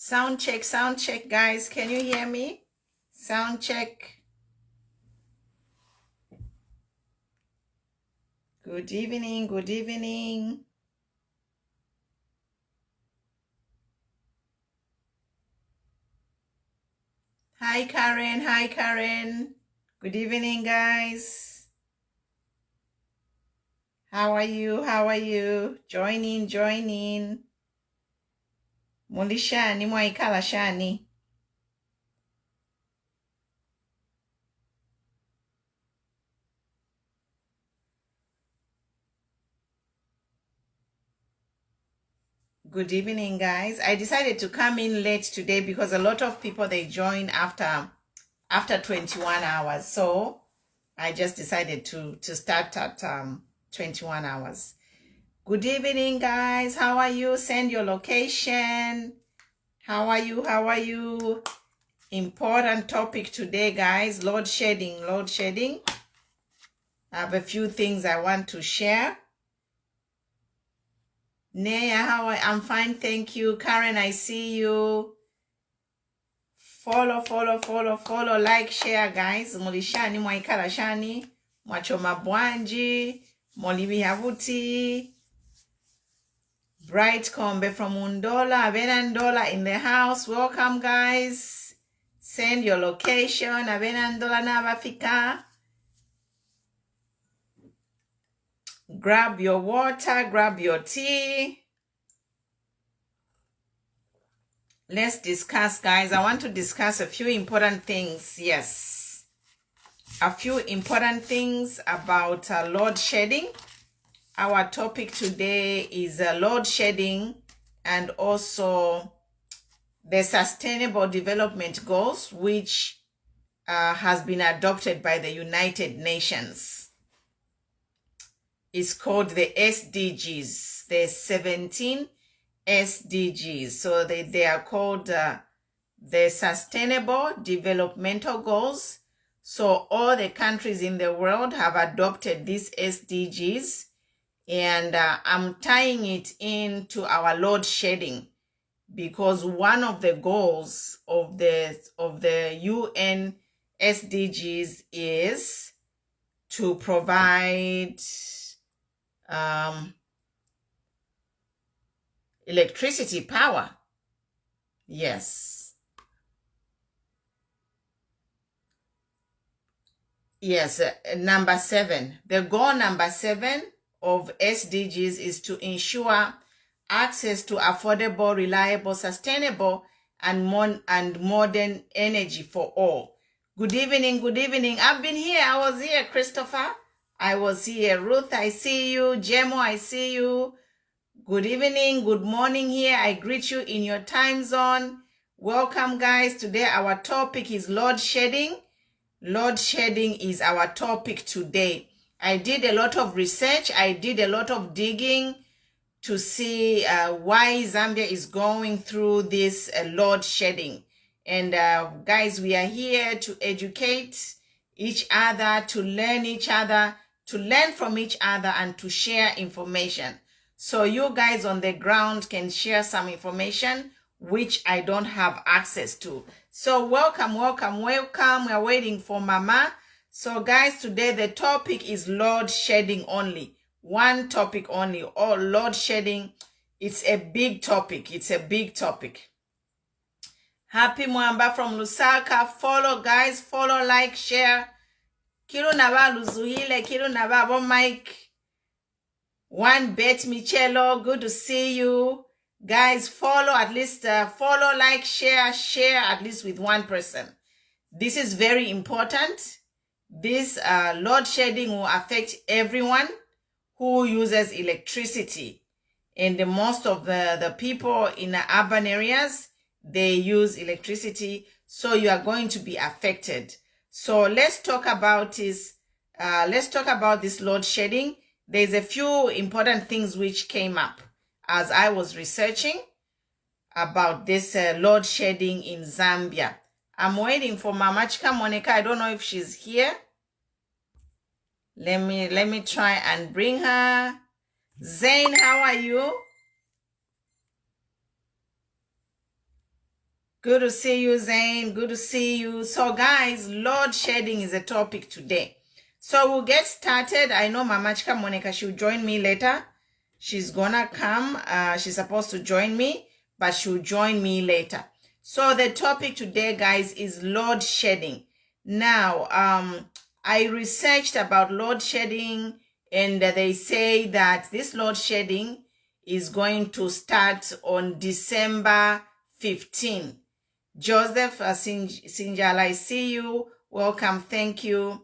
Sound check, guys. Can you hear me? Sound check. Good evening, good evening. Hi, Karen. Hi, Karen. Good evening, guys. How are you? How are you? Join in, join in. Mulishani, mwaikala shani. Good evening, guys. I decided to come in late today because a lot of people, they join after 21 hours. So I just decided to start at 21 hours. Good evening, guys. How are you? Send your location. How are you? How are you? Important topic today, guys. Load shedding. Load shedding. I have a few things I want to share. Nea, how are you? I'm fine, thank you. Karen, I see you. Follow. Like, share, guys. Mulishani, mwaikala shani. Mwachoma bwanji. Molibi havuti. Bright Kombe from Undola, Abenandola in the house. Welcome, guys. Send your location. Abenandola Navafika. Grab your water, grab your tea. Let's discuss, guys. I want to discuss a few important things. Yes. A few important things about load shedding. Our topic today is load shedding and also the Sustainable Development Goals, which has been adopted by the United Nations. It's called the SDGs, the 17 SDGs. So they are called the Sustainable Developmental Goals. So all the countries in the world have adopted these SDGs, and I'm tying it into our load shedding, because one of the goals of the UN SDGs is to provide electricity power. Yes. Yes, number 7. The goal number 7 of SDGs is to ensure access to affordable, reliable, sustainable, and modern energy for all. Good evening, good evening. I've been here. I was here, Christopher. I was here. Ruth, I see you. Jemo, I see you. Good evening, good morning here. I greet you in your time zone. Welcome, guys. Today our topic is load shedding. Load shedding is our topic today. I did a lot of research. I did a lot of digging to see why Zambia is going through this load shedding. And guys, we are here to educate each other, to learn each other, to learn from each other, and to share information. So you guys on the ground can share some information which I don't have access to. So welcome. We're waiting for Mama. So guys, today the topic is load shedding only. One topic only, or load shedding. It's a big topic. It's a big topic. Happy Mwamba from Lusaka. Follow, guys. Follow, like, share. Kilu naba Luzuhile. Kilu naba Bo Mike. One Bet Michelo. Good to see you. Guys, follow at least, follow, like, share at least with one person. This is very important. This load shedding will affect everyone who uses electricity. And most of the people in the urban areas, they use electricity. So you are going to be affected. So let's talk about this. Let's talk about this load shedding. There's a few important things which came up as I was researching about this load shedding in Zambia. I'm waiting for Mama Chika Monica. I don't know if she's here. Let me try and bring her. Zane, how are you? Good to see you, Zane. Good to see you. So, guys, load shedding is a topic today. So, we'll get started. I know Mama Chika Monica, she'll join me later. She's gonna come. She's supposed to join me, but she'll join me later. So, the topic today, guys, is load shedding. Now, I researched about load shedding, and they say that this load shedding is going to start on December 15. Joseph Sinjal, I see you. Welcome. Thank you.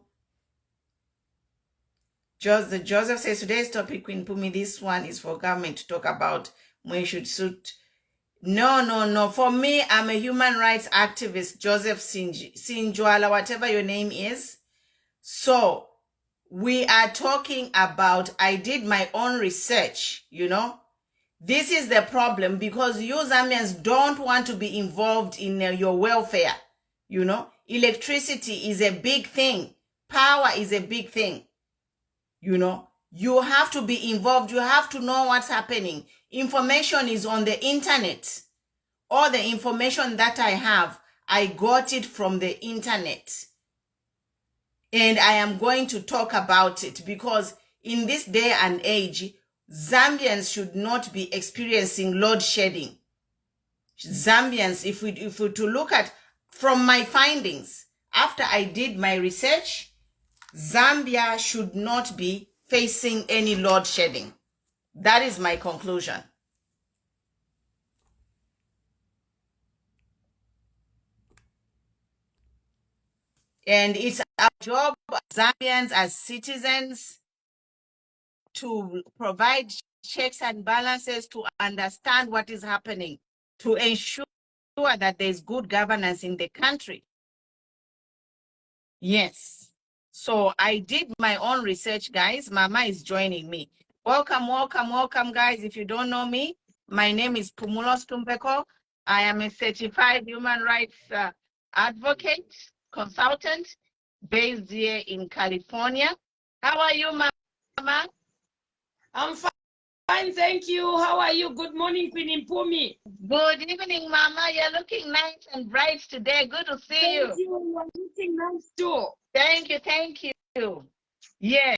Joseph says today's topic, Queen Pumi, this one is for government to talk about when you should suit. No. For me, I'm a human rights activist, Joseph Sinjwala, whatever your name is. So we are talking about, I did my own research, you know. This is the problem because you Zambians don't want to be involved in your welfare. You know, electricity is a big thing. Power is a big thing. You know, you have to be involved. You have to know what's happening. Information is on the internet. All the information that I have, I got it from the internet. And I am going to talk about it because in this day and age, Zambians should not be experiencing load shedding. Zambians, if we to look at from my findings, after I did my research, Zambia should not be facing any load shedding. That is my conclusion. And it's our job as Zambians, as citizens, to provide checks and balances, to understand what is happening, to ensure that there's good governance in the country. Yes. So I did my own research, guys. Mama is joining me. Welcome, guys. If you don't know me, my name is Pumulos Tumpeko. I am a certified human rights advocate, consultant, based here in California. How are you, Mama? I'm fine, thank you. How are you? Good morning, Queen Mpumi. Good evening, Mama. You're looking nice and bright today. Good to see you. Thank you. You're looking nice too. Thank you. Yes.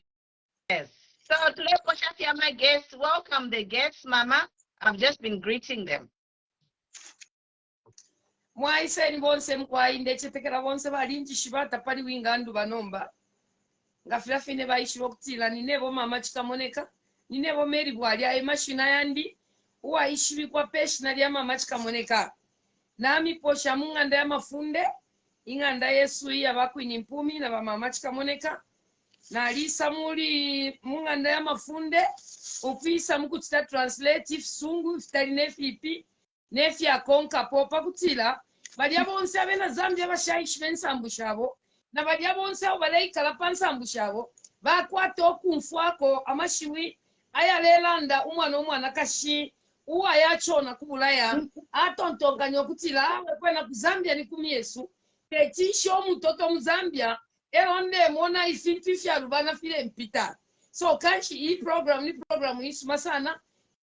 So today, Poshafi are my guests. Welcome the guests, Mama. I've just been greeting them. Mwaiseni bonse mkwainde chetekera bonse balinji shibata pali wingandu banomba. Ngafira fine baishiro kutila ninebo Mama Chika Monica. Ninebo Mary Bwali aye mashina yandi. Uwa ishiri kwa peshina ya Mama Chika Monica. Nami posha munganda ya mafunde. Inganda Yesu ya Queen Mpumi na Mama Chika Monica. Na alisa muri munganda ya mafunde. Upisa mukutita translate sungu iftari nefipi. Nefi ya konka popa kutila. Badia bonse abena Zambia bashayishi bensambu shabo. Na badia bonse abalayi kalapansa mbushabo. Bakwate okumfuako amashiwi. Aya lelanda umwana kashi. Uwa yachona kubulaya. Atontonganyo kutila. Kwena kuzambia ni kumiesu. Tetisho mutoto mzambia. Eronde mona isimfifia rubana file mpita. So kanchi hii program isuma sana.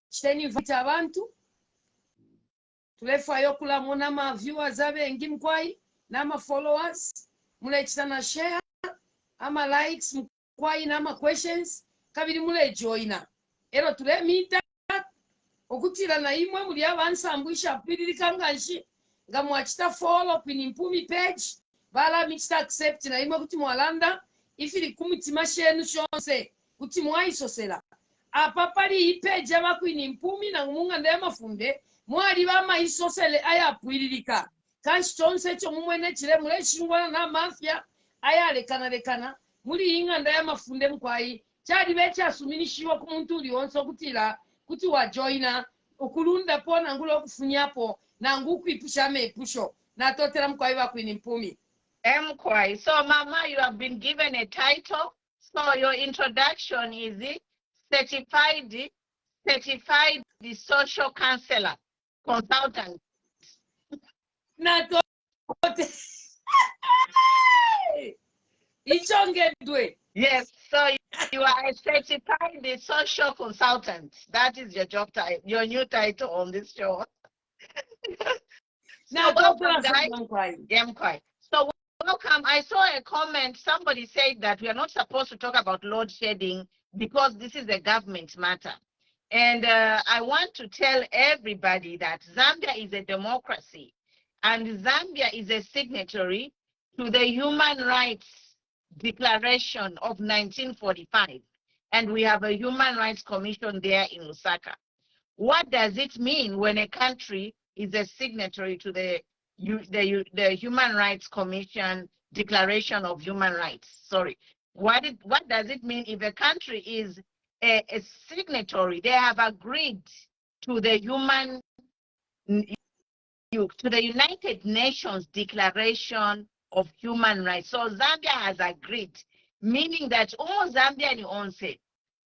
Chiteni invite abantu. Tulefa yokula mona ma viewers abe engi mkwai. Na ma followers. Mule chitana share. Ama likes mkwai na ama questions. Kabili mule joina. Ero tule mita. Okutila na imwe muli abansambwisha pililika nganshi. Nga mwachita follow Queen Mpumi page. Bala michita accept na imwe kuti mwalanda. Ifili kumitima shenu shonse. Kuti mwaisosela. Apapali hii page ya Queen Mpumi na munganda ya mafunde. Mwali bama isosele aya pililika. Kanshi chonse cho mumwene chile mule shingwana na mafia. Aya lekana. Muli inganda ya mafunde mkwai. Chadi becha asuminishiwa kumuntu ulionso kutila. Kuti wa joina. Ukulunda po na ngulo kufunyapo. Na nguku ipusha mepusho. Na totela mkwai wa Queen Mpumi. Mkwai. So Mama, you have been given a title. So your introduction is certified the social counselor, consultant. Na tote. Ichongedwe. Yes, so you are a certified the social consultant. That is your job title, your new title on this show. Now, welcome, guys. So welcome. I saw a comment. Somebody said that we are not supposed to talk about load shedding because this is a government matter. And I want to tell everybody that Zambia is a democracy and Zambia is a signatory to the Human Rights Declaration of 1945. And we have a Human Rights Commission there in Lusaka. What does it mean when a country is a signatory to the Human Rights Commission Declaration of Human Rights? Sorry. What does it mean if a country is a signatory? They have agreed to the United Nations Declaration of Human Rights. So Zambia has agreed, meaning that all Zambian onse,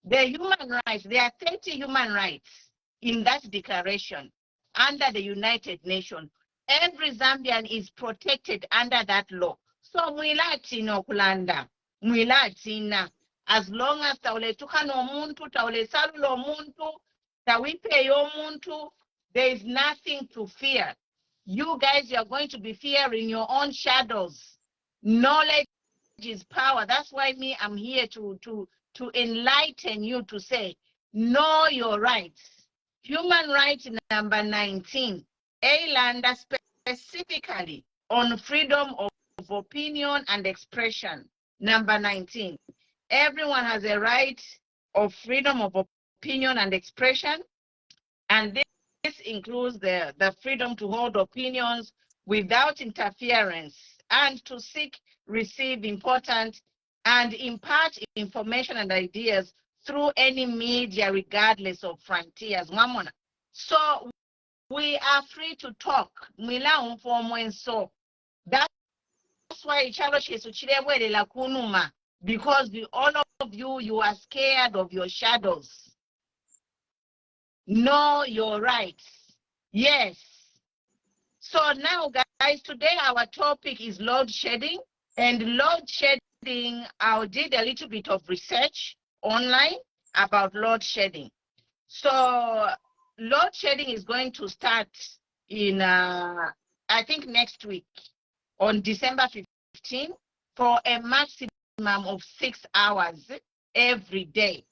the human rights, there are 30 human rights in that declaration under the United Nations. Every Zambian is protected under that law. So mwilatina kulanda, mwilatina, as long as tauletuka no muntu, taulesalu lo muntu, tawipe yo muntu, there is nothing to fear. You guys, you're going to be fearing your own shadows. Knowledge is power. That's why I'm here to enlighten you, to say, know your rights. Human right number 19, A-Lander specifically on freedom of opinion and expression. Number 19, everyone has a right of freedom of opinion and expression, and this includes the freedom to hold opinions without interference and to seek, receive important, and impart information and ideas through any media regardless of frontiers. So we are free to talk. So that's why because all of you are scared of your shadows. Know your rights. Yes. So now, guys, today our topic is load shedding. And load shedding, I did a little bit of research online about load shedding. So load shedding is going to start in, I think, next week on December 15 for a maximum of 6 hours every day.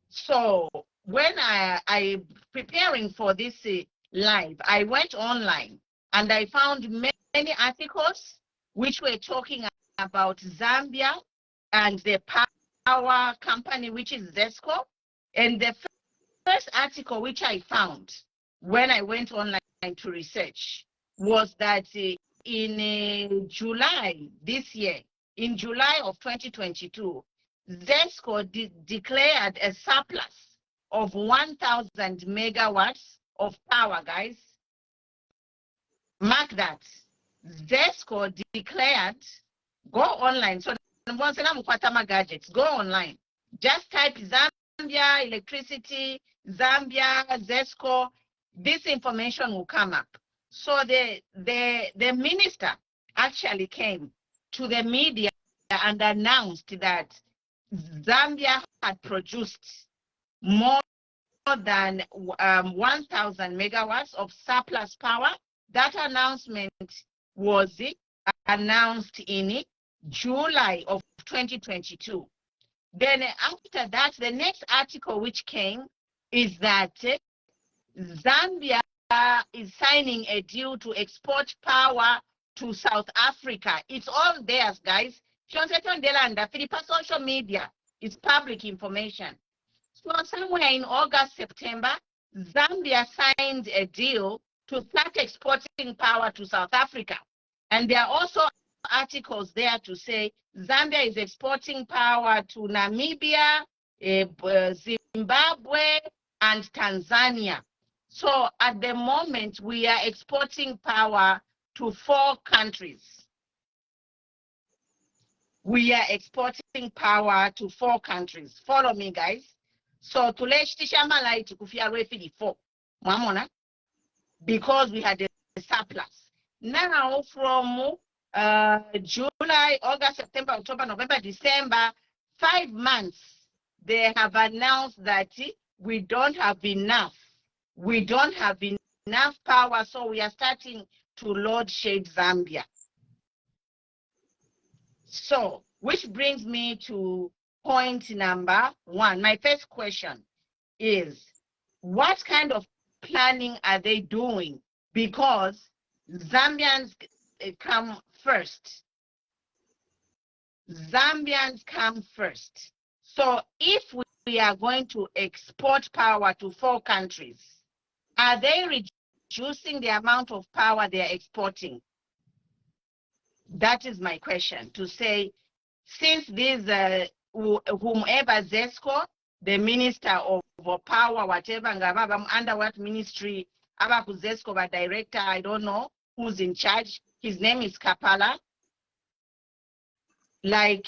So when I preparing for this live, I went online and I found many articles which were talking about Zambia and the power company, which is Zesco. And the first article which I found when I went online to research was that in July this year, in July of 2022, Zesco declared a surplus of 1,000 megawatts of power, guys. Mark that. Zesco declared, go online. So gadgets, go online. Just type Zambia electricity, Zambia Zesco. This information will come up. So the minister actually came to the media and announced that Zambia had produced more than 1,000 megawatts of surplus power. That announcement was announced in July of 2022. Then after that, the next article which came is that Zambia is signing a deal to export power to South Africa. It's all theirs, guys. Social media is public information. So somewhere in August, September, Zambia signed a deal to start exporting power to South Africa. And there are also articles there to say Zambia is exporting power to Namibia, Zimbabwe, and Tanzania. So at the moment, we are exporting power to 4 countries. We are exporting power to 4 countries. Follow me, guys. So to let Tishamala to Kufia Refidi 4. Because we had a surplus. Now from July, August, September, October, November, December, 5 months, they have announced that we don't have enough. We don't have enough power, so we are starting to load shed Zambia. So, which brings me to point number 1. My first question is, what kind of planning are they doing? Because Zambians come first. Zambians come first. So if we are going to export power to 4 countries, are they reducing the amount of power they are exporting? That is my question, to say, since these, whomever Zesco, the minister of power, whatever, under what ministry, Abaku Zesco, the director, I don't know who's in charge, his name is Kapala. Like,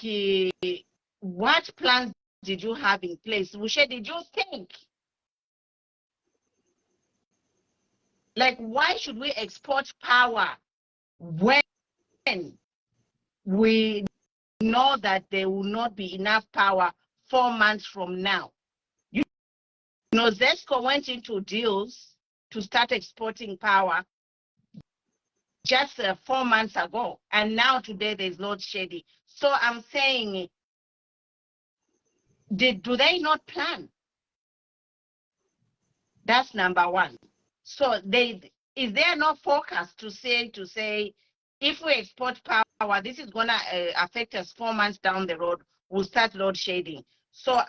what plans did you have in place? Wushe, did you think? Like, why should we export power when we know that there will not be enough power 4 months from now? You know, Zesco went into deals to start exporting power just 4 months ago, and now today there's load shedding. So I'm saying, do they not plan? That's number 1. So is there no forecast to say if we export power, this is gonna affect us 4 months down the road, we'll start load shedding. So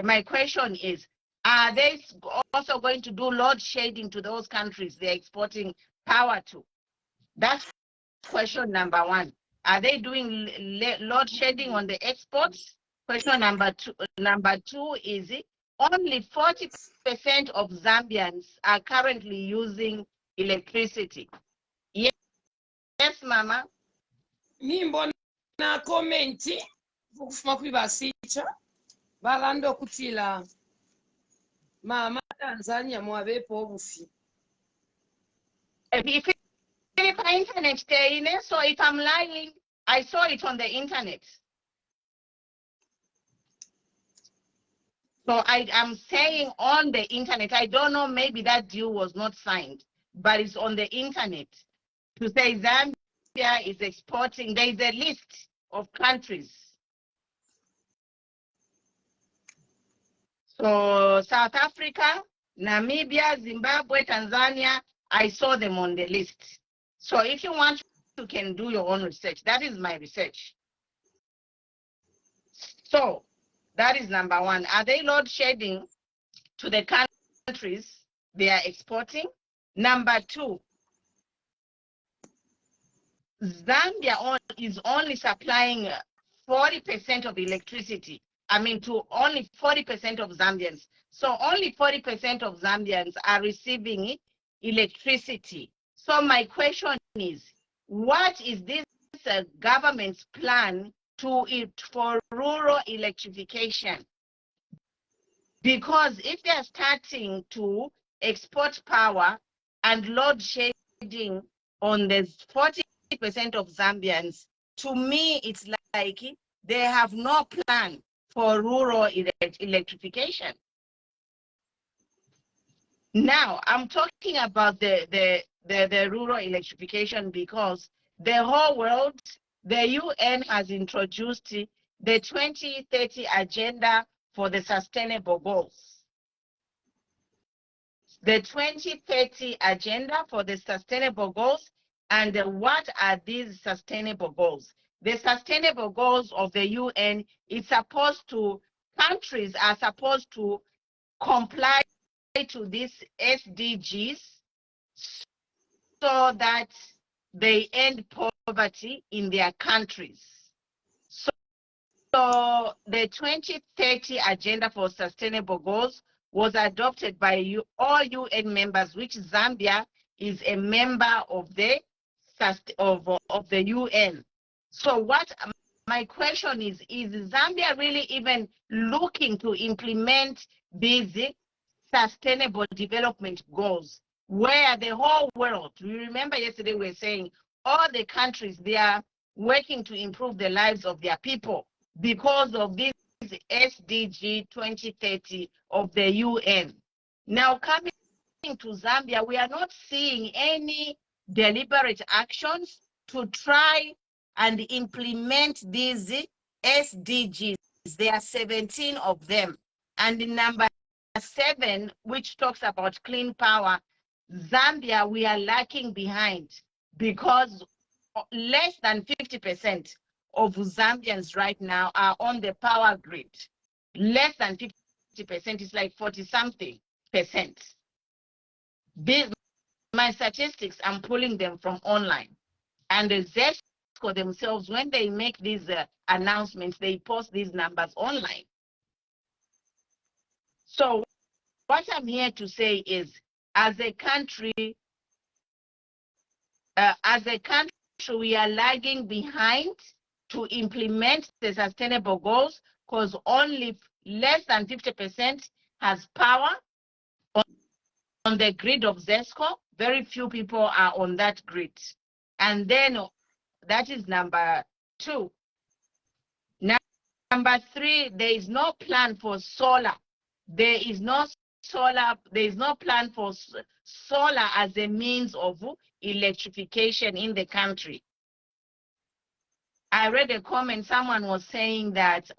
my question is, are they also going to do load shedding to those countries they're exporting power to? That's question number 1. Are they doing load shedding on the exports? Question number 2 is, only 40% of Zambians are currently using electricity. Yes, Mama. Mimbo na komenti kufuma kuri basicha balando kutila mama Tanzania mwabepo obufi. If internet there, so if I'm lying, I saw it on the internet. So I am saying on the internet, I don't know, maybe that deal was not signed, but it's on the internet to say Zambia is exporting. There is a list of countries. So South Africa, Namibia, Zimbabwe, Tanzania, I saw them on the list. So if you want, you can do your own research. That is my research. So that is number 1. Are they load shedding to the countries they are exporting? Number 2, Zambia is only supplying 40% of electricity. I mean, to only 40% of Zambians. So only 40% of Zambians are receiving electricity. So my question is, what is this government's plan for rural electrification? Because if they're starting to export power and load shedding on the 40% of Zambians, to me, it's like they have no plan for rural electrification. Now, I'm talking about the rural electrification because the whole world, the UN has introduced the 2030 agenda for the sustainable goals. The 2030 agenda for the sustainable goals. And what are these sustainable goals? The sustainable goals of the UN is supposed to, countries are supposed to comply to these SDGs so that they end poverty in their countries. So the 2030 agenda for sustainable goals was adopted by all UN members, which Zambia is a member of the UN. So my question is Zambia really even looking to implement these sustainable development goals where the whole world, we remember yesterday we were saying all the countries, they are working to improve the lives of their people because of this SDG 2030 of the UN. Now coming to Zambia, we are not seeing any deliberate actions to try and implement these SDGs. There are 17 of them. And number 7, which talks about clean power, Zambia, we are lacking behind because less than 50% of Zambians right now are on the power grid. Less than 50%, is like 40-something percent. My statistics, I'm pulling them from online. And the Zesco themselves, when they make these announcements, they post these numbers online. So what I'm here to say is, as a country, we are lagging behind to implement the sustainable goals because only less than 50% has power on the grid of Zesco. Very few people are on that grid. And then that is number 2. Number 3, there is no plan for solar. There is no plan for solar as a means of electrification in the country. I read a comment, someone was saying that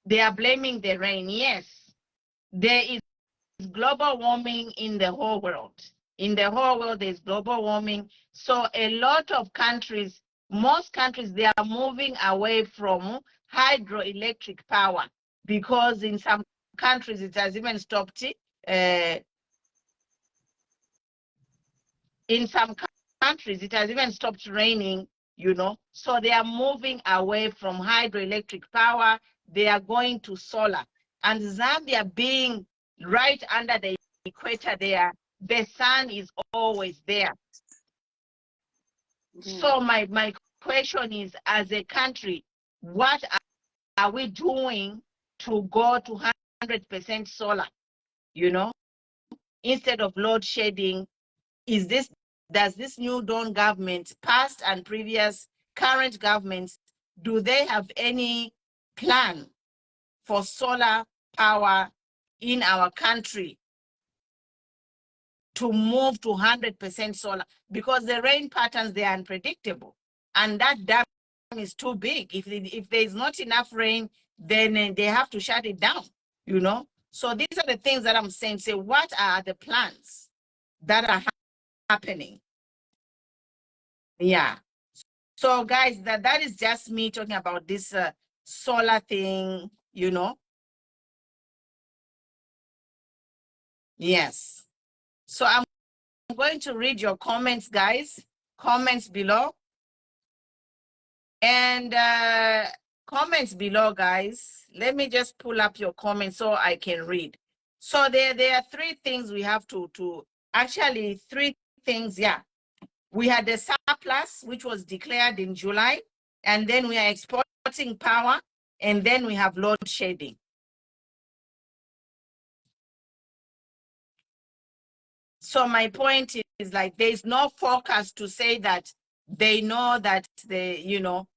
they are blaming the rain. Yes, there is global warming in the whole world. In the whole world, there's global warming. So a lot of countries, most countries, they are moving away from hydroelectric power because in some countries it has even stopped. In some countries it has even stopped raining, you know. So they are moving away from hydroelectric power. They are going to solar. And Zambia being right under the equator there, the sun is always there. So my question is, as a country, what are we doing to go to 100% solar, you know, instead of load shedding? Does this new Dawn government, past and previous current governments, do they have any plan for solar power in our country to move to 100% solar? Because the rain patterns, they are unpredictable, and that dam is too big. If there is not enough rain, then they have to shut it down, you know. So these are the things that I'm saying. Say, what are the plans that are happening? Yeah. So guys, that is just me talking about this solar thing, you know. Yes. So I'm going to read your comments, guys. Comments below. And comments below, guys. Let me just pull up your comments so I can read. So there are 3 things we have to actually 3 things, yeah. We had the surplus, which was declared in July, and then we are exporting power, and then we have load shedding. So my point is, like, there is no focus to say that they know that you know,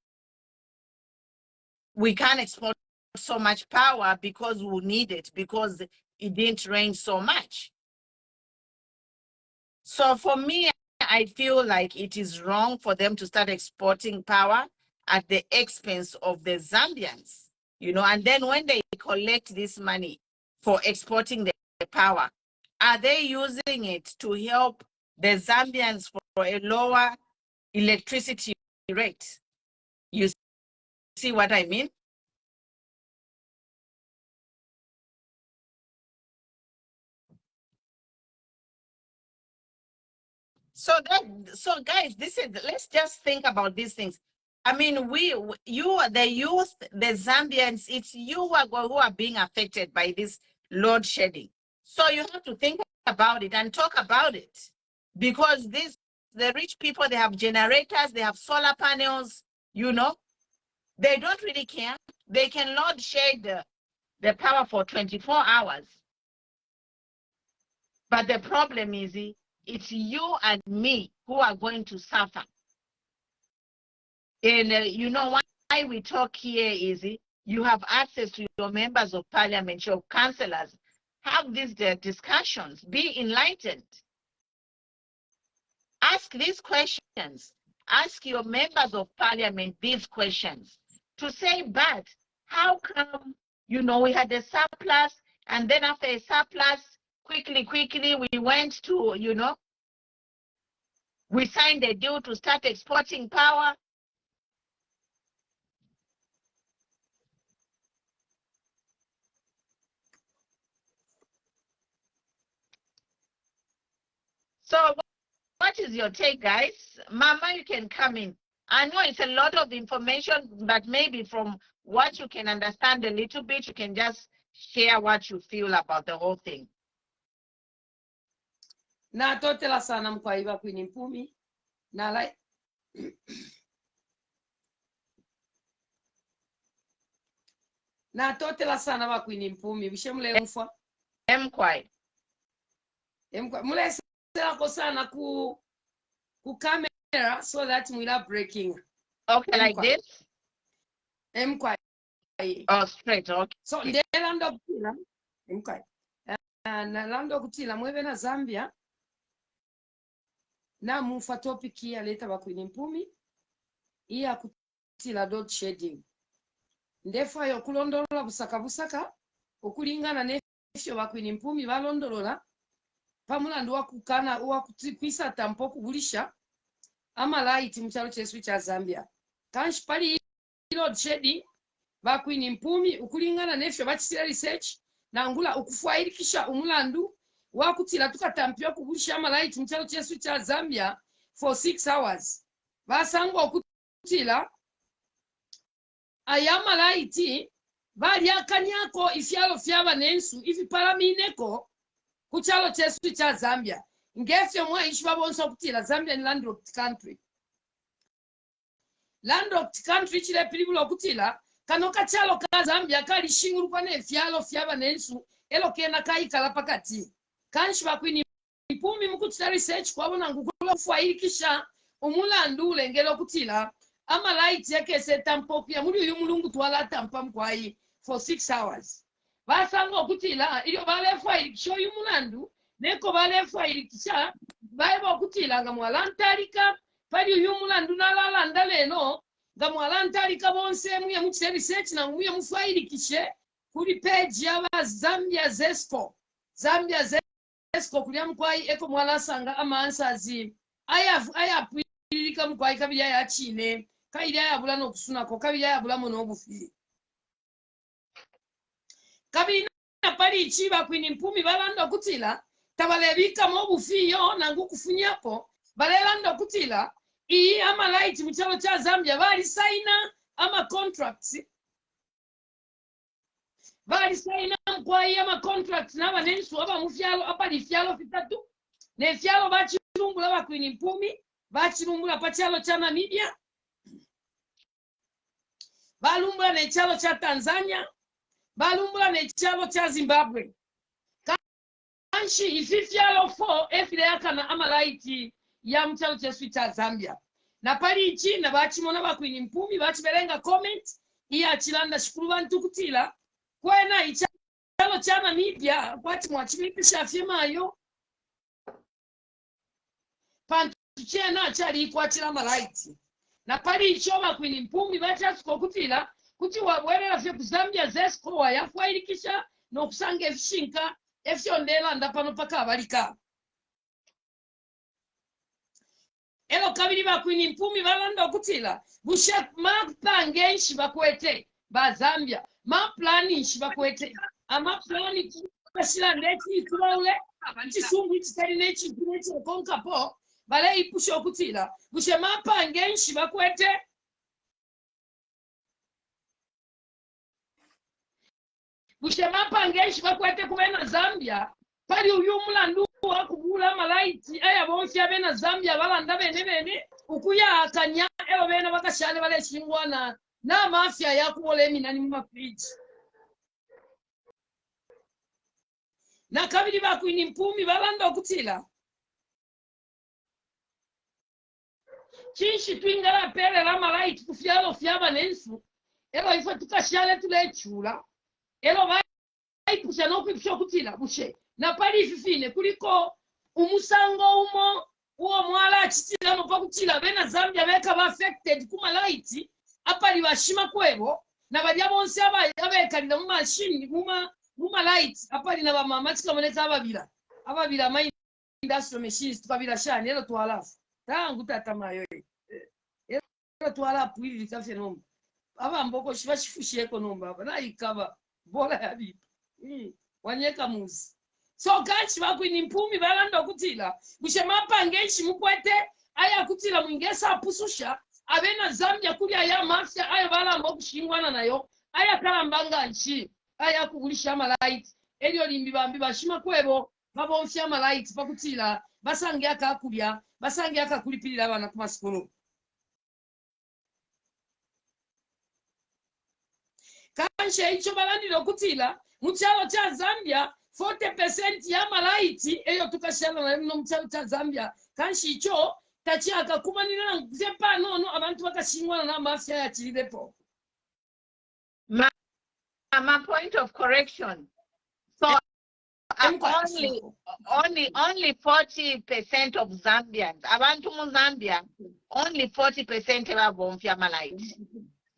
we can't export so much power because we need it, because it didn't rain so much. So for me, I feel like it is wrong for them to start exporting power at the expense of the Zambians, you know. And then when they collect this money for exporting the power, are they using it to help the Zambians for a lower electricity rate? You see what I mean? So guys, let's just think about these things. I mean, you, the youth, the Zambians, it's you who are being affected by this load shedding. So you have to think about it and talk about it, because the rich people, they have generators, they have solar panels, you know, they don't really care. They can load shed the power for 24 hours. But the problem is, it's you and me who are going to suffer. And you know why we talk here is, you have access to your members of parliament, your councillors. Have these discussions, be enlightened. Ask these questions. Ask your members of parliament these questions to say, but how come, we had a surplus, and then after a surplus, quickly, we went to, we signed a deal to start exporting power. So what is your take, guys? Mama, you can come in. I know it's a lot of information, but maybe from what you can understand a little bit, you can just share what you feel about the whole thing. Na totela sana mkwaiba kwini mpumi. Na totela sana wa kwini mpumi. Bishe mule mfwa. Mkwai. Mule sela ko sana ku camera so that mwila breaking. Okay, like this? Mkwai. Oh, straight, okay. So ndelando kutila. Mkwai. Na lando kutila mwebe na Zambia. Na mufa topic ya leta bakwini mpumi. Iya kutila loadshedding. Ndefa yo kulondolola busaka okulingana nefyo bakwini mpumi balondolola pamulandu wakukana wakukwisa tampo kugulisha amalaiti mchalo chesu cha Zambia kanshi pali loadshedding bakwini mpumi ukulingana nefyo bachisira research na ngula ukufuairikisha umulandu wakutila tukatampio kugulisha amalaiti mchalo chesu cha Zambia for 6 hours basangwa okutila ayama laiti bali akanyako ifyalo fyaba nensu ifi paramineko kuchalo chesu cha Zambia ngefyo mwa ishi babonso kutila Zambia ni landlocked country chile pilibulo kutila kano kachalo ka Zambia kali shinguru kwa ne fyalo fyaba nensu elo kena kaikala pakati kanshi bakwini mpumi mukutila research kwabona ngukula kufairikisha umulandu ulengelo kutila amalaiti yake se tampo pia muri uyu mulungu twala tampa mkwai for 6 hours basanga kutila iyo bale file show yu mulandu neko bale file kisha baibo kutila nga mwalantarika pali uyu mulandu nalalanda leno nga mwalantarika bonse muye mu research na muye mu file kishe kuri page ya Zambia Zesco kulya mkwai eko mwalasanga amansazi aya pilika mkwai kabya ya chine kaida ya bula no kusunako kabya ya bula mono obufi kabina pali chiba kwini mpumi balanda kutila tabalebika mo obufi yo nangu kufunyako balelanda kutila iyi amalaiti mchalo cha Zambia bali saina ama contracts bali saina mkwai ama contracts na banensu aba mufyalo apali fyalo fitatu ne fyalo bachirumbula bakwini mpumi bachirumbula pachalo cha Namibia balumbula ne chalo cha Tanzania balumbula ne chalo cha Zimbabwe kanshi ififyalo 4 efile yakana amalaiti ya mchalo chesu cha Zambia na pali ichi na bachimona bakwini mpumi bachibelenga comment iya chilanda shukuru bantu kutila kwena ichalo cha Namibia kwati mwachimipisha fyemayo pantu chena chali kwatila malaiti na pali ichoma kwini mpumi bachasuko kutila kuti wabwerera fye ku Zambia Zesco yafairikisha no kusanga efishinka efyondela ndapano paka abalika elo kabiri bakwini mpumi balanda okutila bushe mapange nshi bakwete ba Zambia maplani nshi bakwete amaplani bashira ndeki tubaule chisungu chitari nechi kunechi konkapo bale ipusho okutila bushe mapange nshi bakwete bushema pangeshi bakwete kubena Zambia pali uyu mulandu wakubula malaiti aya bonsi abena Zambia balanda bene ukuya akanya elo bena bakashale bale chingwana na mafia yakubola eminani mu mafriji na kabiri bakwini mpumi balanda okutila chinshi twingala pele la malaiti kufyalo fyaba nensu elo ifo tukashale tulechula elo baipusha no kwipusha kutila bushe na pali fifine kuliko umusango umo uwo mwala achitira mopa kutila bena Zambia beka ba affected kuma light apa libashima kwebo na bajya bonse abekalira mu machine muma light apa lina ba mama chikamoleka ababira mai industrial machines tukabira shani ero twalafu tangu tata mayo ero twalafu ili likafe nomba aba mboko shibashifushe nomba aba na ikaba bola ya bibi wanyeka muzi so kanchi bakwini mpumi balanda kutila bushema pangeshi mukwete aya kutila mwingesa apususha abena Zambia kuli aya mafia ayo balamba kushingwana nayo aya kalambanga nchi aya kugulisha amalight elyo limbi bambi bashima kwebo babonfya amalight bakutila basange akakulya basange akakulipirira abana ku masikolo kanchi icho balandira kutila muchalo cha Zambia 40% ya malaiti eyo tukashana na mchalo cha Zambia kanchi icho tachiaka kumanira nzepa nono abantu bakashingwana na mafia ya chilidepo. My point of correction. So only 40% of Zambians, abantu mu Zambia, only 40% have bonfire light.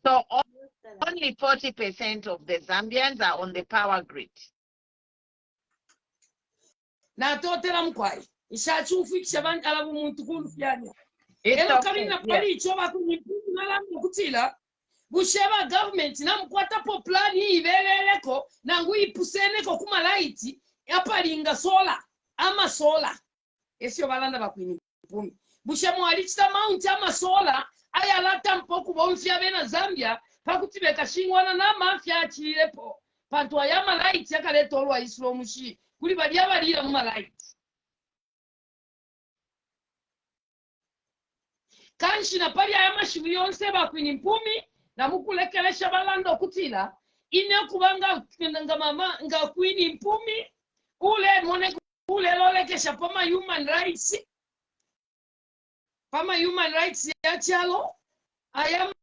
So only 40% of the Zambians are on the power grid. Na totela mkwai ishachufikisha bantu alabu muntu kulufyanya ero kalina pali choba kunyipunalambo kutila busheba government namkwata po plan ibeleleko nangu ipuseneko kuma light yapalinga sola ama sola esyo balanda bakwini pumi bushemo alichita mount ama sola aya lata mpoku bonfya bena Zambia pakutibeka shingwana na mafya achilepo pantu ayama light yakaleta olwa islo mushi kuli bali abalira mu light kanshi na pali ayama shibuli yonse bakwini mpumi na mukulekelesha balanda kutila ine kubanga nga mama nga kwini mpumi ule mone ule lolekesha pama human rights ya chalo ayama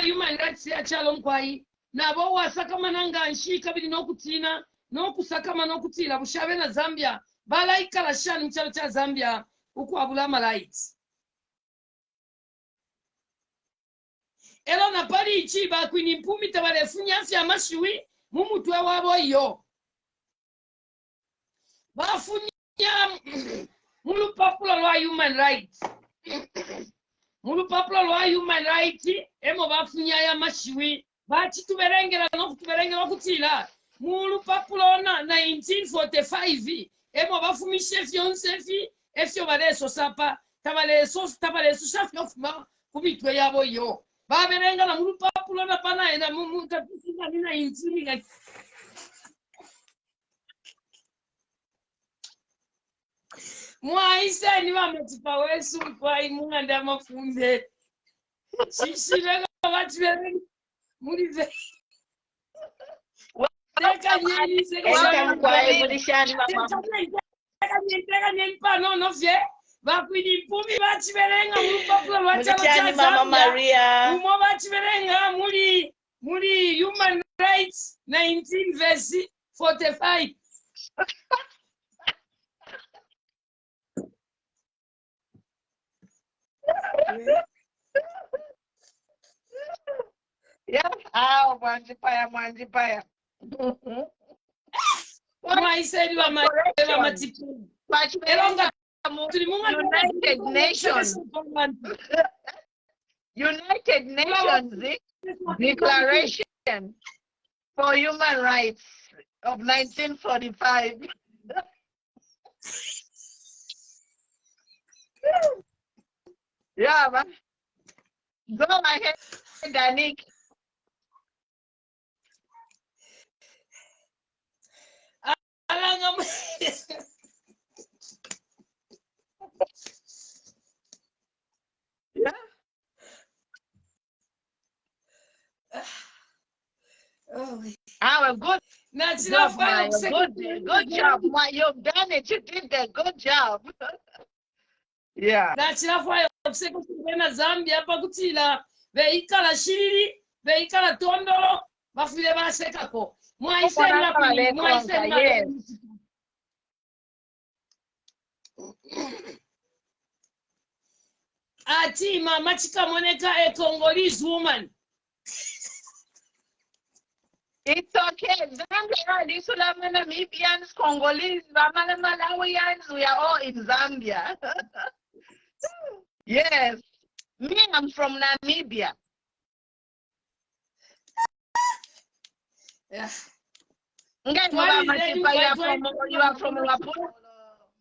human rights ya chalo mkwai nabo wasakama nanga nshika bili nokutina nokusakama nokutila bushabe na Zambia balaikala shani mchalo cha Zambia ukwabula rights elo na pali ichi bakwini mpumi tabalefunya afya mashiwi mumutwe wabo iyo bafunya mulupapula lwa human rights mulupapula lwa human rights emo bafunya ya mashiwi bachituberengera nokutuberengera kutila mulupapula na 1945 emo bafumishe fyonsefi efyo baleso sapa tabaleso shafyo fuma kumitwe yabo iyo baberenga na mulupapula na pana ena mutapisinga nina intimi mwaisa ni wametipa wesu kwa imunga nda mafunde shishirega wachiberenga mulize teka nyeni seka nyeni pano nofye bakwini mpumi bachiberenga mulupapula lwachalo Mama Maria umo bachiberenga muri human rights 19 verse 45 Yeah, Mwanjipaya. mwaiseri wa matipu elonga United Nations Declaration for Human Rights of 1945. Yeah, man. Go ahead, Danik. Yeah. Oh, good. That's Job, good job. You've done it. You did a good job. Yeah. That's enough. Why na Zambia hapa kutila veikala shiriri veikala tondolo bafile basekako mwaisema ati mama chikamoneka a Congolese woman. It's okay. Zambia, Lisula, Namibians, Congolese, Malawians, we are all in Zambia. Yes. Me, I'm from Namibia. Yeah. Okay, you are from Wapuru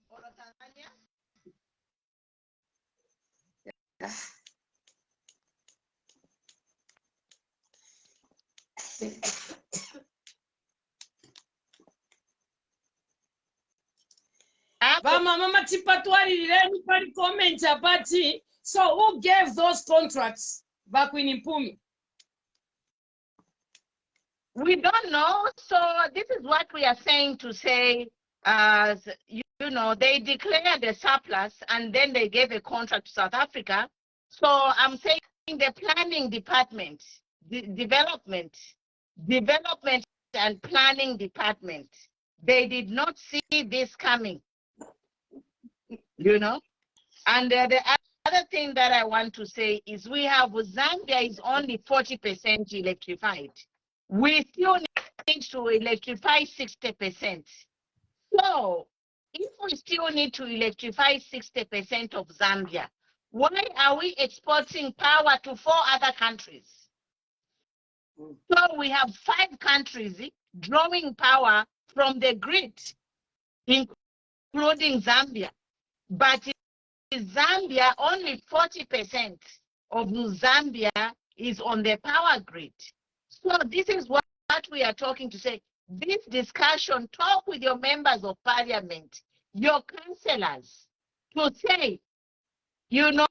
or Tanzania? Mama tipatwalileni pali comment apati. So who gave those contracts back in Impumi? We don't know. So this is what we are saying to say, you know, they declared a surplus and then they gave a contract to South Africa. So I'm saying the planning department, the development and planning department, they did not see this coming, you know. And the other thing that I want to say is we have Zambia is only 40% electrified. We still need to electrify 60%. So if we still need to electrify 60% of Zambia, why are we exporting power to 4 other countries? So we have 5 countries drawing power from the grid, including Zambia. But in Zambia, only 40% of Zambia is on the power grid. So this is what we are talking to say. This discussion, talk with your members of parliament, your councillors, to say, you know,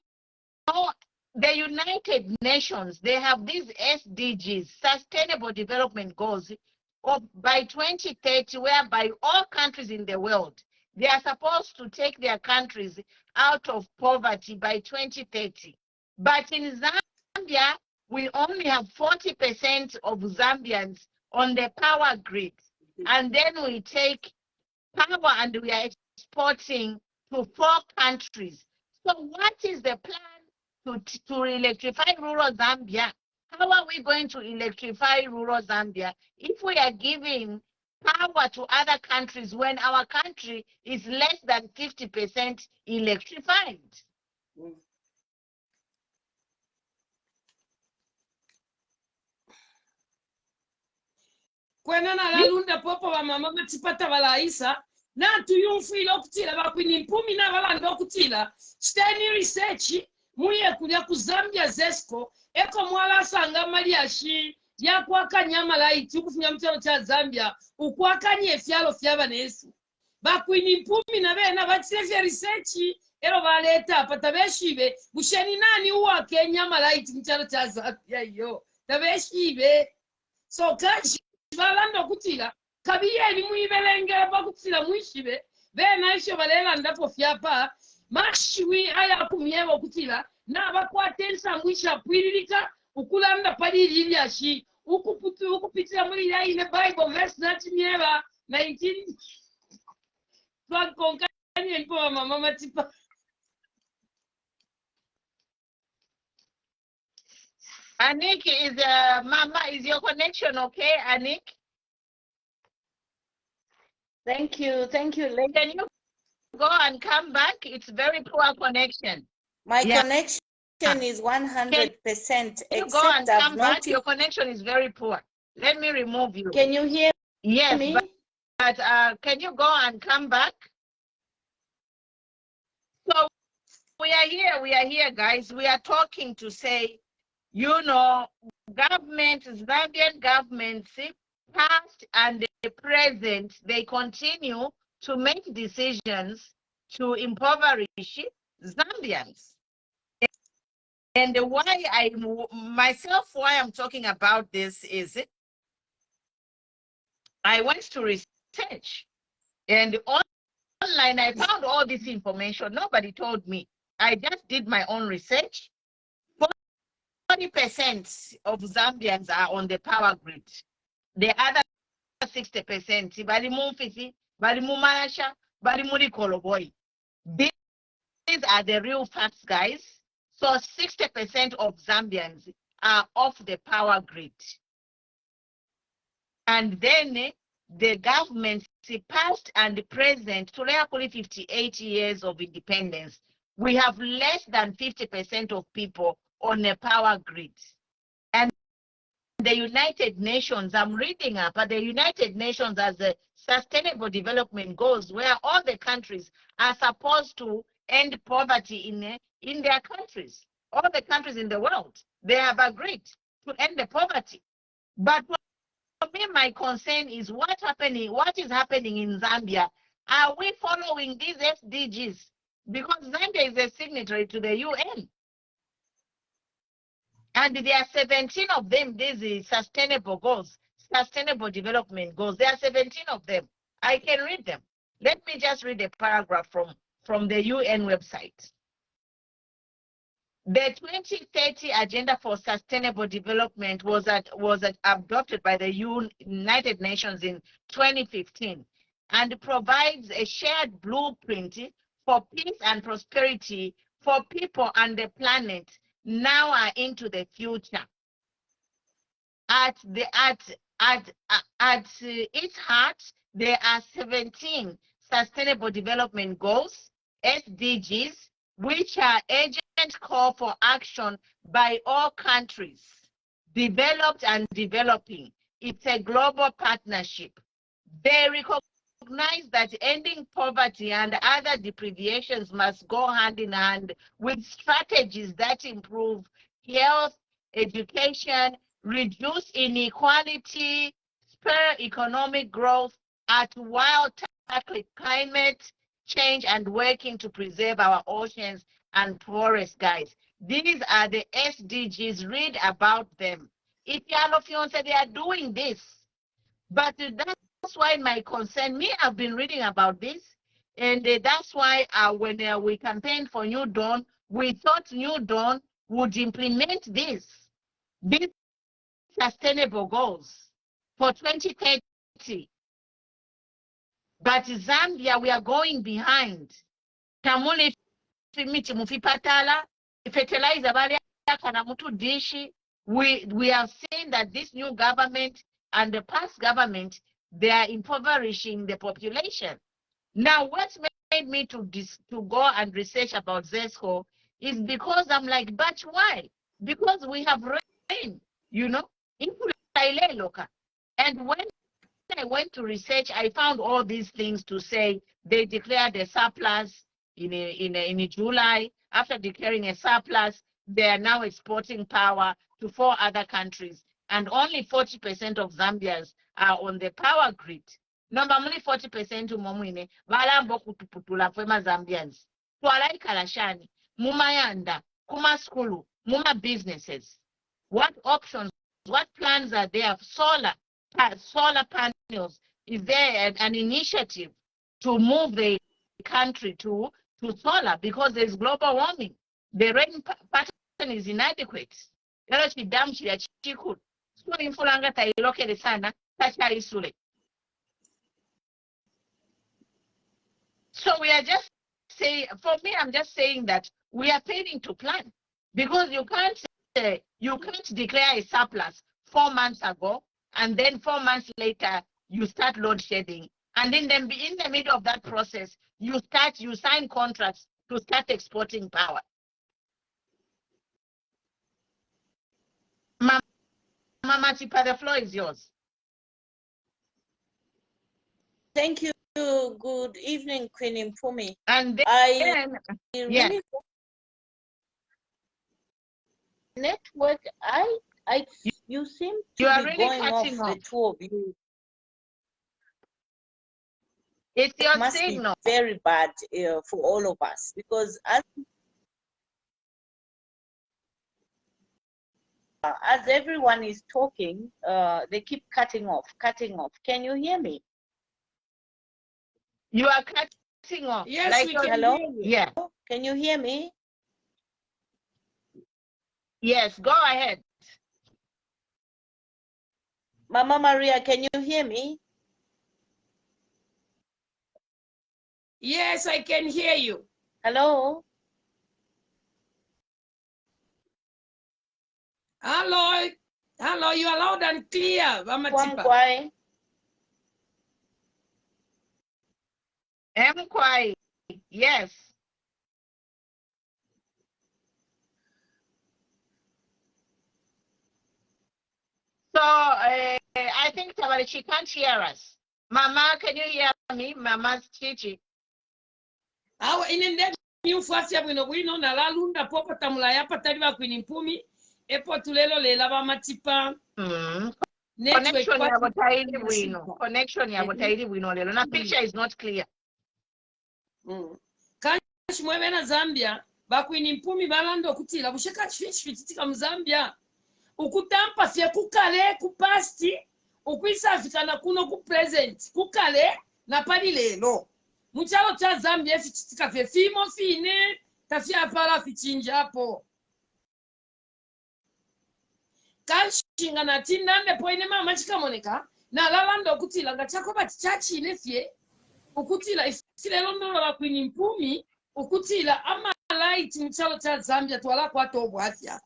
the United Nations, they have these SDGs, Sustainable Development Goals, of by 2030, whereby all countries in the world, they are supposed to take their countries out of poverty by 2030. But in Zambia, we only have 40% of Zambians on the power grid. And then we take power and we are exporting to 4 countries. So what is the plan to electrify rural Zambia? How are we going to electrify rural Zambia if we are giving power to other countries when our country is less than 50% electrified? Kwena na lalunda popo wa mama matipata walaisa na tuyumfila okutila bakwini Impumi na balanda okutila steni research muye kulya ku Zambia Zesco eko mwala sanga maliashi ya kwakanya malaiti ukufunya mchalo cha Zambia ukwakanye efyalo fyabanesu bakwini Impumi na bena bachile research ero baleta patabeshibe busheni nani uwa Kenya malaiti mchalo cha Zambia yo tabeshibe so kashi balanda okutila kabiyeli mwibelengera bakutila mwishibe bena isho balela ndapo fyapa mashiwi aya kumyeba okutila na bakwatensa mwisha pwiririka ukulanda palili lyashi ukupitila muri ya ile Bible verse nati myeba 19 twakonkanye mpo mama matipa. Anik, is Mama, is your connection okay, Anik? Thank you, lady. Can you go and come back? It's very poor connection. My connection is 100%. You go and come back. Your connection is very poor. Let me remove you. Can you hear me? Yes, but can you go and come back? So we are here, guys. We are talking to say, you know, Zambian governments, past and the present, they continue to make decisions to impoverish Zambians. And why I'm talking about this is I went to research, and online I found all this information. Nobody told me. I just did my own research. 40% of Zambians are on the power grid. The other 60%, bali mumfisi, bali mumarasha, bali muri koloboy. These are the real facts, guys. So 60% of Zambians are off the power grid. And then the government past and present, to 58 years of independence, we have less than 50% of people on a power grid. And the United Nations, I'm reading up, but the United Nations has the Sustainable Development Goals, where all the countries are supposed to end poverty in their countries. All the countries in the world, they have agreed to end the poverty. But for me, my concern is what is happening in Zambia. Are we following these SDGs? Because Zambia is a signatory to the UN. And there are 17 of them. These is sustainable goals, sustainable development goals. There are 17 of them. I can read them. Let me just read a paragraph from the UN website. The 2030 Agenda for Sustainable Development was adopted by the United Nations in 2015 and provides a shared blueprint for peace and prosperity for people and the planet now and into the future. At its heart, there are 17 Sustainable Development Goals, SDGs, which are urgent call for action by all countries, developed and developing. It's a global partnership. They recognize that ending poverty and other deprivations must go hand in hand with strategies that improve health, education, reduce inequality, spur economic growth, while tackling climate change and working to preserve our oceans and forests, guys. These are the SDGs. Read about them. If they are doing this, but that's why my concern, I've been reading about this, and that's why when we campaigned for New Dawn, we thought New Dawn would implement these sustainable goals for 2030. But Zambia, we are going behind. Tamule miti mufipatala, fertilizer kana mutu dishi. We have seen that this new government and the past government, they are impoverishing the population. Now, what made me to go and research about Zesco is because I'm like, but why? Because we have rain, and when I went to research, I found all these things to say they declared a surplus in July. After declaring a surplus, they are now exporting power to 4 other countries, and only 40% of Zambians are on the power grid. Number only 40% umomwine valambo kutuputula kwema Zambians. Twalai kalashani, mumayanda, kuma skulu, muma businesses. What options, what plans are there? Solar panels. Is there an initiative to move the country to solar, because there's global warming? The rain pattern is inadequate. So we are just saying, for me, I'm just saying that we are failing to plan, because you can't declare a surplus 4 months ago, and then 4 months later you start load shedding, and in the middle of that process you sign contracts to start exporting power. Mama Tipa, the floor is yours. Thank you. Good evening, Queen Mpumi. And then I really network. You seem to be really going off, the two of you. It's your must signal. Be very bad for all of us, because as everyone is talking, they keep cutting off. Can you hear me? You are cutting off. Yes, like we can hello? hear you. Yeah. Can you hear me? Yes, go ahead. Mama Maria, can you hear me? Yes, I can hear you. Hello? Hello, hello, you are loud and clear, Vamatipa. Kwamkwai. Mkwai, yes. So I think Tabari, she can't hear us. Mama, can you hear me? Mama's Chichi. Awa inende new fasi ya bwino bwino na la lunda popo tamula ya patali ba kwini mpumi epo tulelo lela Vamatipa. Connection ya botaili bwino. Connection ya botaili bwino lelo. Na picture is not clear. Kanshi mwewe na Zambia bakwini mpumi balando kutila busheka chifititika mu Zambia ukutampa fye kukale ku past ukwisa afikana kuno ku present kukale na pali lelo muchalo cha Zambia efichitika fye fimo fine tafya pala fichinja hapo kanshinga na tinande poine mama chikamoneka na lalando kutila ngachako bati chachine fye ukutila ifilelo ndolo bakwini mpumi ukutila ama light muchalo cha Zambia twala kwa tobo afya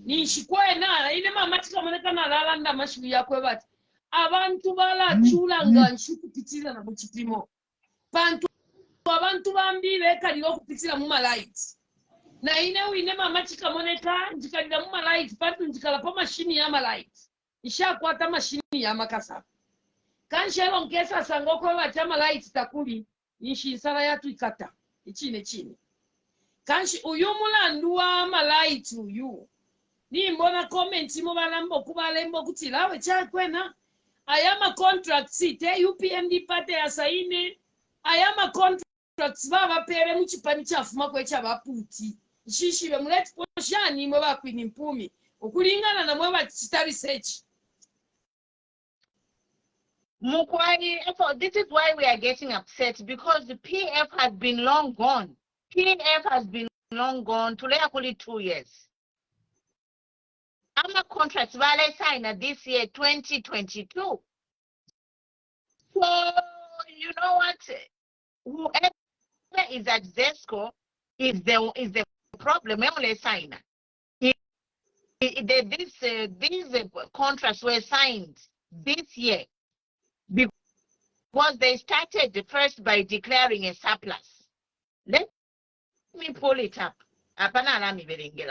nishikwaye na ine mama tikamoneka na lalanda mashibu yakwe bati abantu balachulanga nshikupitira na muchipimo pantu abantu bambi bekalira okupitira mu light na ine mama tikamoneka ndikalira mu light pantu ndikala pa mashini ya light ishakwata mashini ya makasa kanshelo nkesa sangoko bati ama light takuli nishinsala yatu ikata ichine kanshi uyu mulandu wa light uyu nimbona comment mu balambo kubalembo kutila we chakwena ayama contracts te UPMD pate ya saine ayama contracts baba pere muchipani chafuma kwe chabaputi shishibe muleti poshani mwe bakwini mpumi ukulingana na mwe batita research Mukwai, this is why we are getting upset, because the PF has been long gone. PF has been long gone. Tulea kuli 2 years. Our contracts vale signed this year, 2022. So you know what? Whoever is at Zesco is the problem. These contracts were signed this year because they started first by declaring a surplus. Let me pull it up.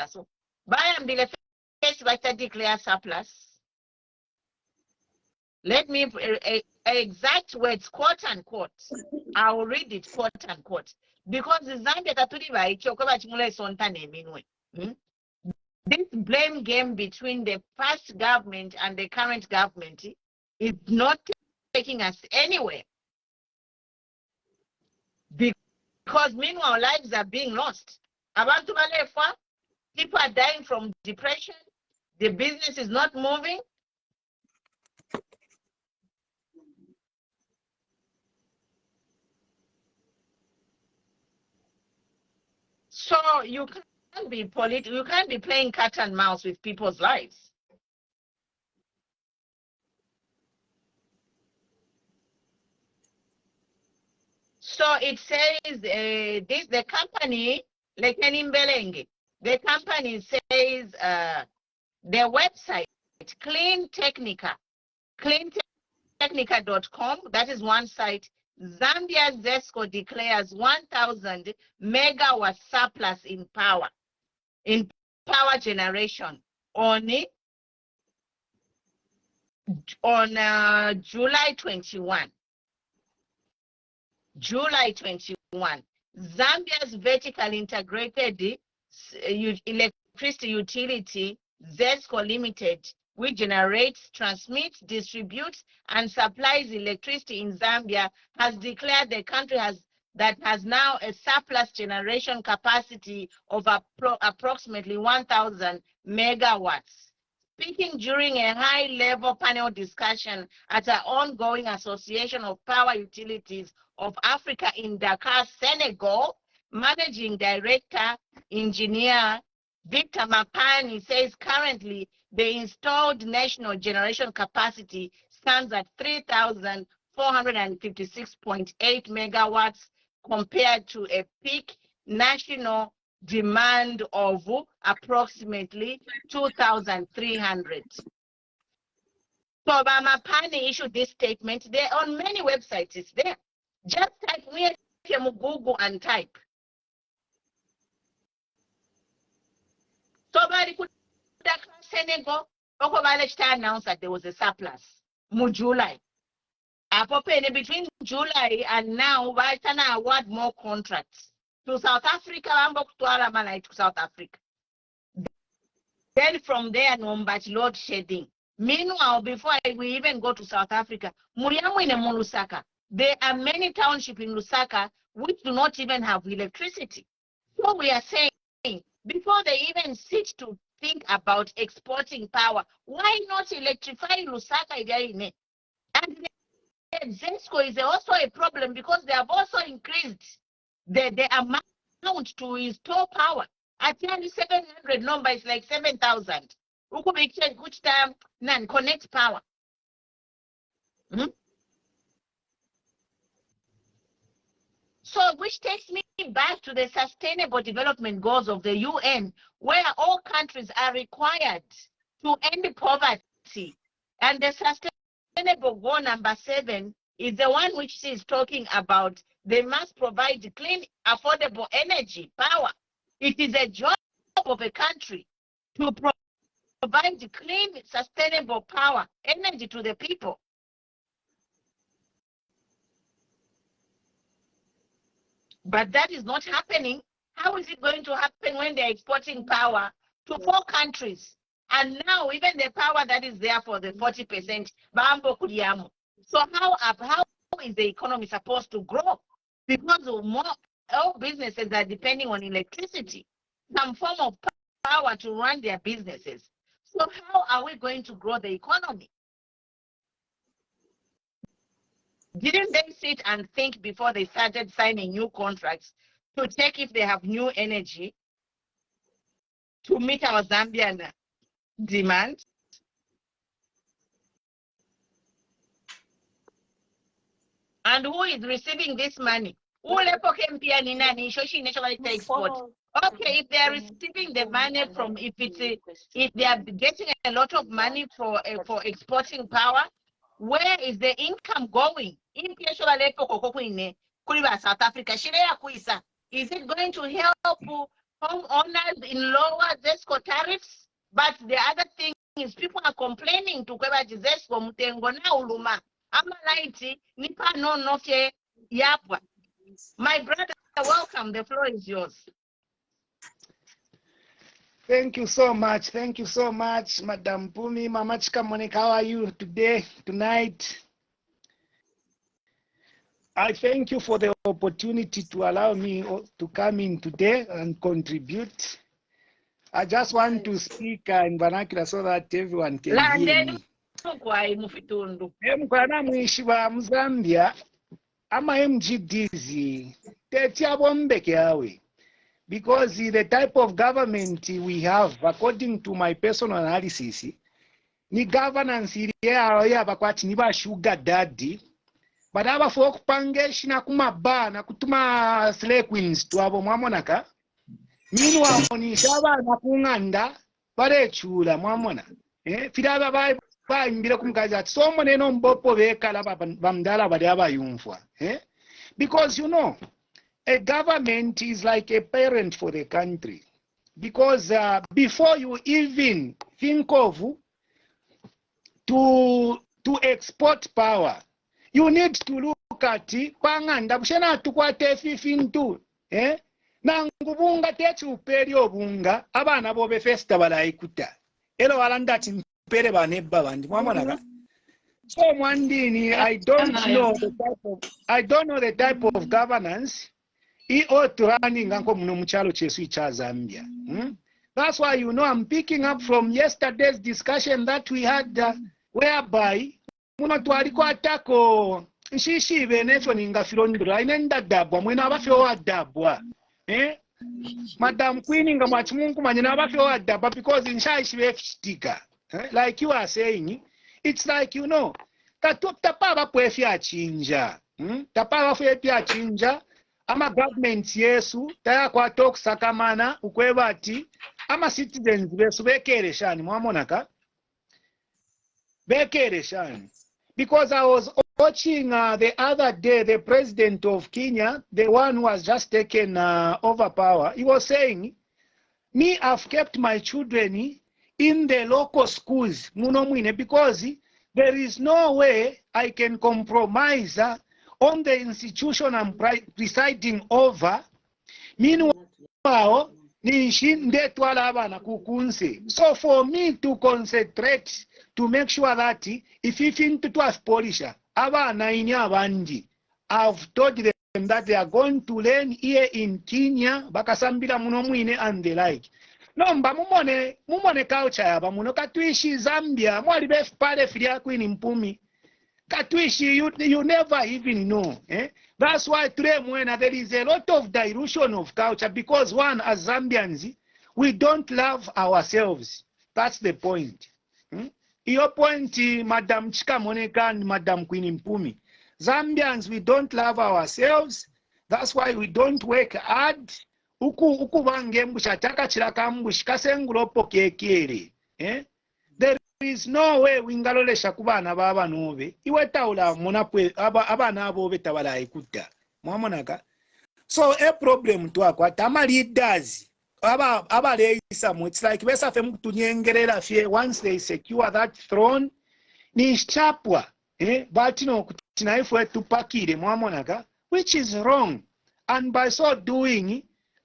So first declare surplus. Let me exact words, quote unquote. I will read it, quote unquote, because the Zambia this blame game between the past government and the current government is not taking us anywhere. Because meanwhile, lives are being lost. People are dying from depression. The business is not moving. So you can't be you can't be playing cat and mouse with people's lives. So it says the company, like the company says their website, cleantechnica.com, that is one site. Zambia Zesco declares 1,000 megawatt surplus in power generation on July 21. Zambia's vertically integrated electricity utility, Zesco Limited, which generates, transmits, distributes, and supplies electricity in Zambia, has declared the country has now a surplus generation capacity of approximately 1,000 megawatts. Speaking during a high-level panel discussion at an ongoing Association of Power Utilities of Africa in Dakar, Senegal, Managing Director, Engineer Victor Mapani says currently the installed national generation capacity stands at 3,456.8 megawatts compared to a peak national demand of approximately 2,300. So Bamapani issued this statement. They're on many websites. It's there. Just type Google and type. So Senegal, announced that there was a surplus in July. Between July and now, we're going to award more contracts to South Africa, to South Africa. Then from there, load shedding. Meanwhile, before we even go to South Africa, Lusaka, there are many townships in Lusaka which do not even have electricity. So we are saying, before they even sit to think about exporting power, why not electrify Lusaka? And Zesco is also a problem because they have also increased the amount to install power. At nearly 700 number is like 7,000. Which time connect power. So which takes me back to the Sustainable Development Goals of the UN, where all countries are required to end poverty. And the Sustainable Goal number 7 is the one which is talking about they must provide clean, affordable energy, power. It is a job of a country to provide clean, sustainable power, energy to the people. But that is not happening. How is it going to happen when they're exporting power to 4 countries? And now even the power that is there for the 40%, so how is the economy supposed to grow? Because all businesses are depending on electricity, some form of power to run their businesses. So how are we going to grow the economy? Didn't they sit and think before they started signing new contracts to check if they have new energy to meet our Zambian demand? And who is receiving this money? Okay, if they are receiving the money from, if they are getting a lot of money for exporting power, where is the income going? South Africa, is it going to help homeowners in lower Zesco tariffs? But the other thing is people are complaining to Zesco mutengo na uluma. My brother, welcome. The floor is yours. Thank you so much. Thank you so much, Madam Pumi. Mama Chika Monica, how are you tonight? I thank you for the opportunity to allow me to come in today and contribute. I just want to speak in vernacular so that everyone can hear me. Mkwana mwishiwa Mzambia ama MGDs tetia bombeke yawe. Because the type of government we have, according to my personal analysis, ni governance iliya bakwati niba sugar daddy, but aba for kupangeshi na kumaba na kutuma slay queens to abo mwamonaka. Meanwhile ni shaba na kunganda barechula mwamona. Fidaba ba imbira kumkaza somo neno mbopo bekala bamdala bali abayumfwa. Because you know, a government is like a parent for the country, because before you even think of to export power, you need to look at panganda bushena tukwate fifintu na ngubunga techu uperi obunga abana bobe festa balaikuta elo walanda timpere banebba bandi mwamonaga. So mwandini, I don't know the type of governance running Zambia. That's why, you know, I'm picking up from yesterday's discussion that we had, whereby shishi benefon ingafirondura inenda dabwa mwena abafyo adabwa Madam Queen inga machimungu manyina abafyo adabwa because inshashi befishtika. Like you are saying, it's like, you know, tapa bapwe fya chinja. Tapa bapwe fya chinja. ama government yesu tayakwata okusakamana ukweba ati ama citizens besu bekereshani mwamonaka bekereshani. Because I was watching the other day the president of Kenya, the one who has just taken over power, he was saying, me, I've kept my children in the local schools because there is no way I can compromise on the institution I'm presiding over. Meanwhile, so for me to concentrate to make sure that if into to us polisher, I've told them that they are going to learn here in Kenya, bakasambira munomwine and the like. No, mba mumone culture yaba muno katuishi Zambia, mwali pale filia kwini mpumi. Katuishi, you never even know. That's why today there is a lot of dilution of culture because one, as Zambians, we don't love ourselves. That's the point. Your point, Madam Chika Moneka and Madam Queen Mpumi. Zambians, we don't love ourselves. That's why we don't work hard. Uku bange mbushataka chilaka mbushikasengulopo kekere. There is no way wingalolesha kubana baba nove. Iwe taula monapwe abana abo betabala ikuta. Mwamonaka. So a problem to akwata ama leaders. It's like once they secure that throne, which is wrong. And by so doing,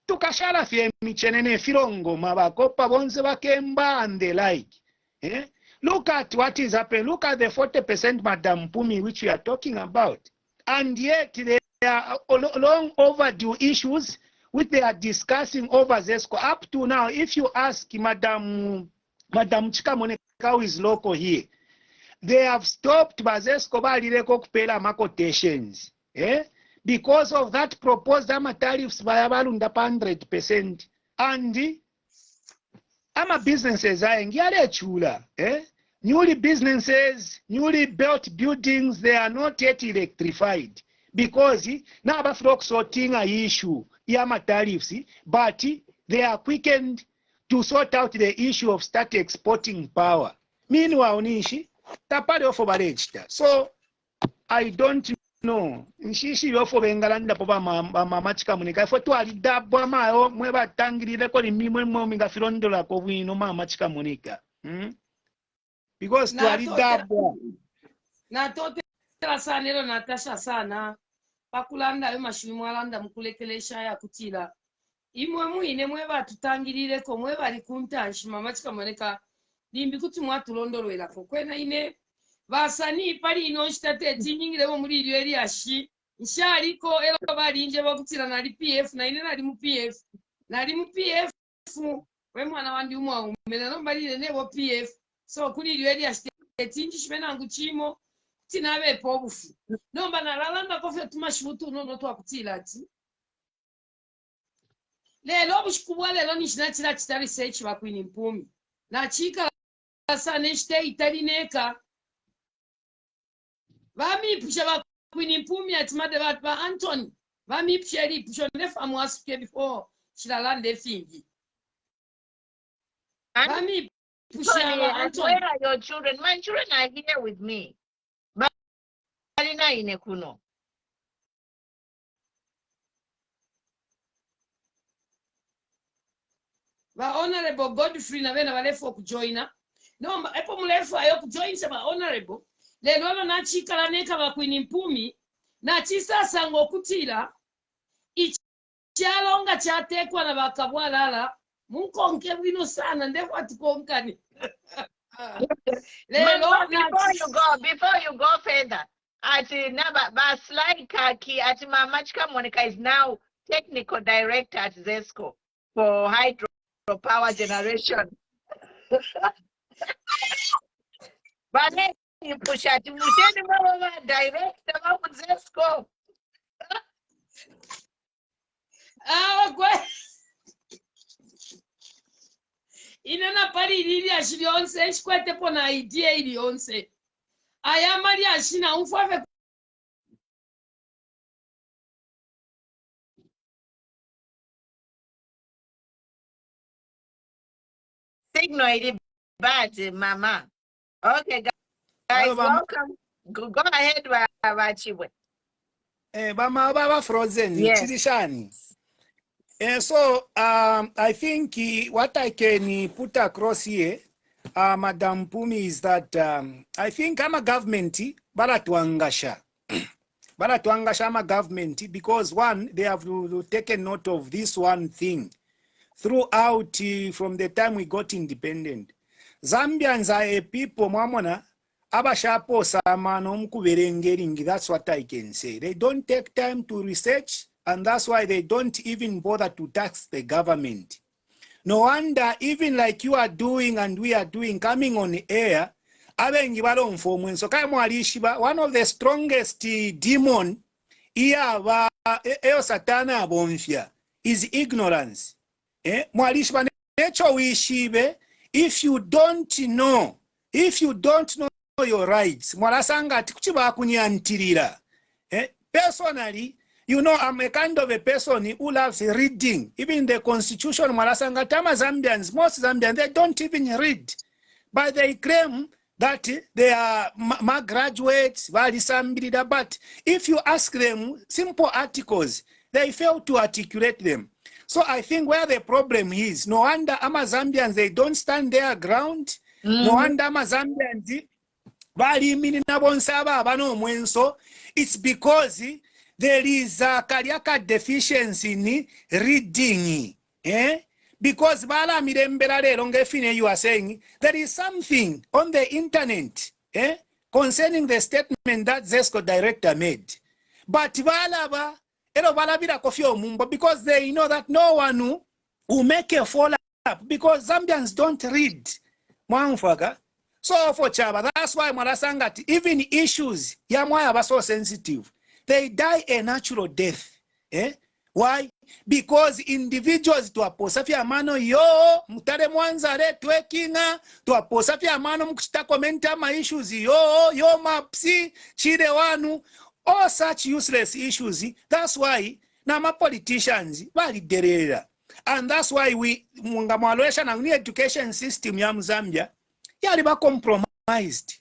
tukashala fye michenene firongo mabakopa bonze bakemba and the like. Look at what is happening. Look at the 40% Madam Pumi which we are talking about. And yet there are long overdue issues which they are discussing over Zesco. Up to now, if you ask Madam Chika Moneka, who is local here, they have stopped Zesco kupela quotations. Because of that proposed tariffs by 100%. And ama businesses are chula. Newly businesses, newly built buildings, they are not yet electrified. Because now Bafrok sorting a issue. Tariffs, but they are quickened to sort out the issue of start exporting power. Meanwhile, Nishi, tapade of overaged. So I don't know. Shishi of Bengalanda Papa Mamachka Monica for to Adabwa Mao, Mweba Tangi, record in Mimominga Firondola Povino Mamachka Monica. Because to Adabwa. Natote Sanero Natasha Sana. Pakulanda ayo mashimu alanda mukulekelesha ya kutila imwe muine mweba tutangirire ko mweba likuntanshi mama chikamoneka limbi kuti mwatulondolwela ko kwena ine basani pali ino shitate tinyingire bo muri ilyo eri ashi nshaliko elo balinje bakutila nali PF na ine nali mu PF we mwana wandi umwa umena no balile nebo PF so kuli ilyo eri ashi tinji shimena nguchimo tinabe pobufu nomba nalalanda kofe tumashutu no twakutila ati lelo bushikubwa lelo nishinatira chitari search bakwini mpumi na chika sana nshite italineka vami pusha bakwini mpumi ati madebat ba Anthony vami psheri pusho nefa mwasuke before chilalande fingi vami pusha ba Anthony. Where are your children? My children are here with me. Kuno. Ba honorable Godfrey na vena walefu kujoina. No, epo mulefu ayo kujoin sema honorable. Lelo na chikala neka bakwini mpumi na chisasa ngokutila ichalonga chatekwa na bakabwalala munkonke bwino sana ndefu atukonkani. Lelo before you go further. Ati naba baslai kaki ati Mama Chika Monica is now technical director at Zesco for hydropower generation. But then you push ati muteni mama director wa Zesco. Kwe. Inana pari lili ashili onse shikwete pona idea ili onse. Ayamali ashina umfave signal is bad, Mama. Okay, guys, welcome. Go ahead, Wachiwe. Baba frozen. Yes. Chirishani. So I think what I can put across here, Madam Pumi, is that I think I'm a government, baratuangasha. Baratuangasha I'm a government because one, they have taken note of this one thing throughout from the time we got independent. Zambians are a people, Mwamona, abashapo samano mkuberengering. That's what I can say. They don't take time to research, and that's why they don't even bother to tax the government. No wonder, even like you are doing and we are doing, coming on air, one of the strongest demon satana is ignorance. If you don't know your rights, personally, you know, I'm a kind of a person who loves reading. Even the Constitution, Zambians, most Zambians, they don't even read. But they claim that they are graduates, but if you ask them simple articles, they fail to articulate them. So I think where the problem is, no wonder Zambians, they don't stand their ground. No wonder Zambians, it's because there is a cardiac deficiency in reading. Because you are saying there is something on the internet concerning the statement that Zesco director made. But because they know that no one will make a follow up because Zambians don't read. So for Chaba, that's why Marasangati, even issues Yamwaya are so sensitive. They die a natural death. Why? Because individuals to aposafia mano yo mutare mwanzare twekinga to aposafia mano mkuchita komenta ma issues yo mapsi chire wanu, all such useless issues. That's why nama politicians validerera, and that's why we mungamwalesha na new education system ya Zambia yaliba compromised.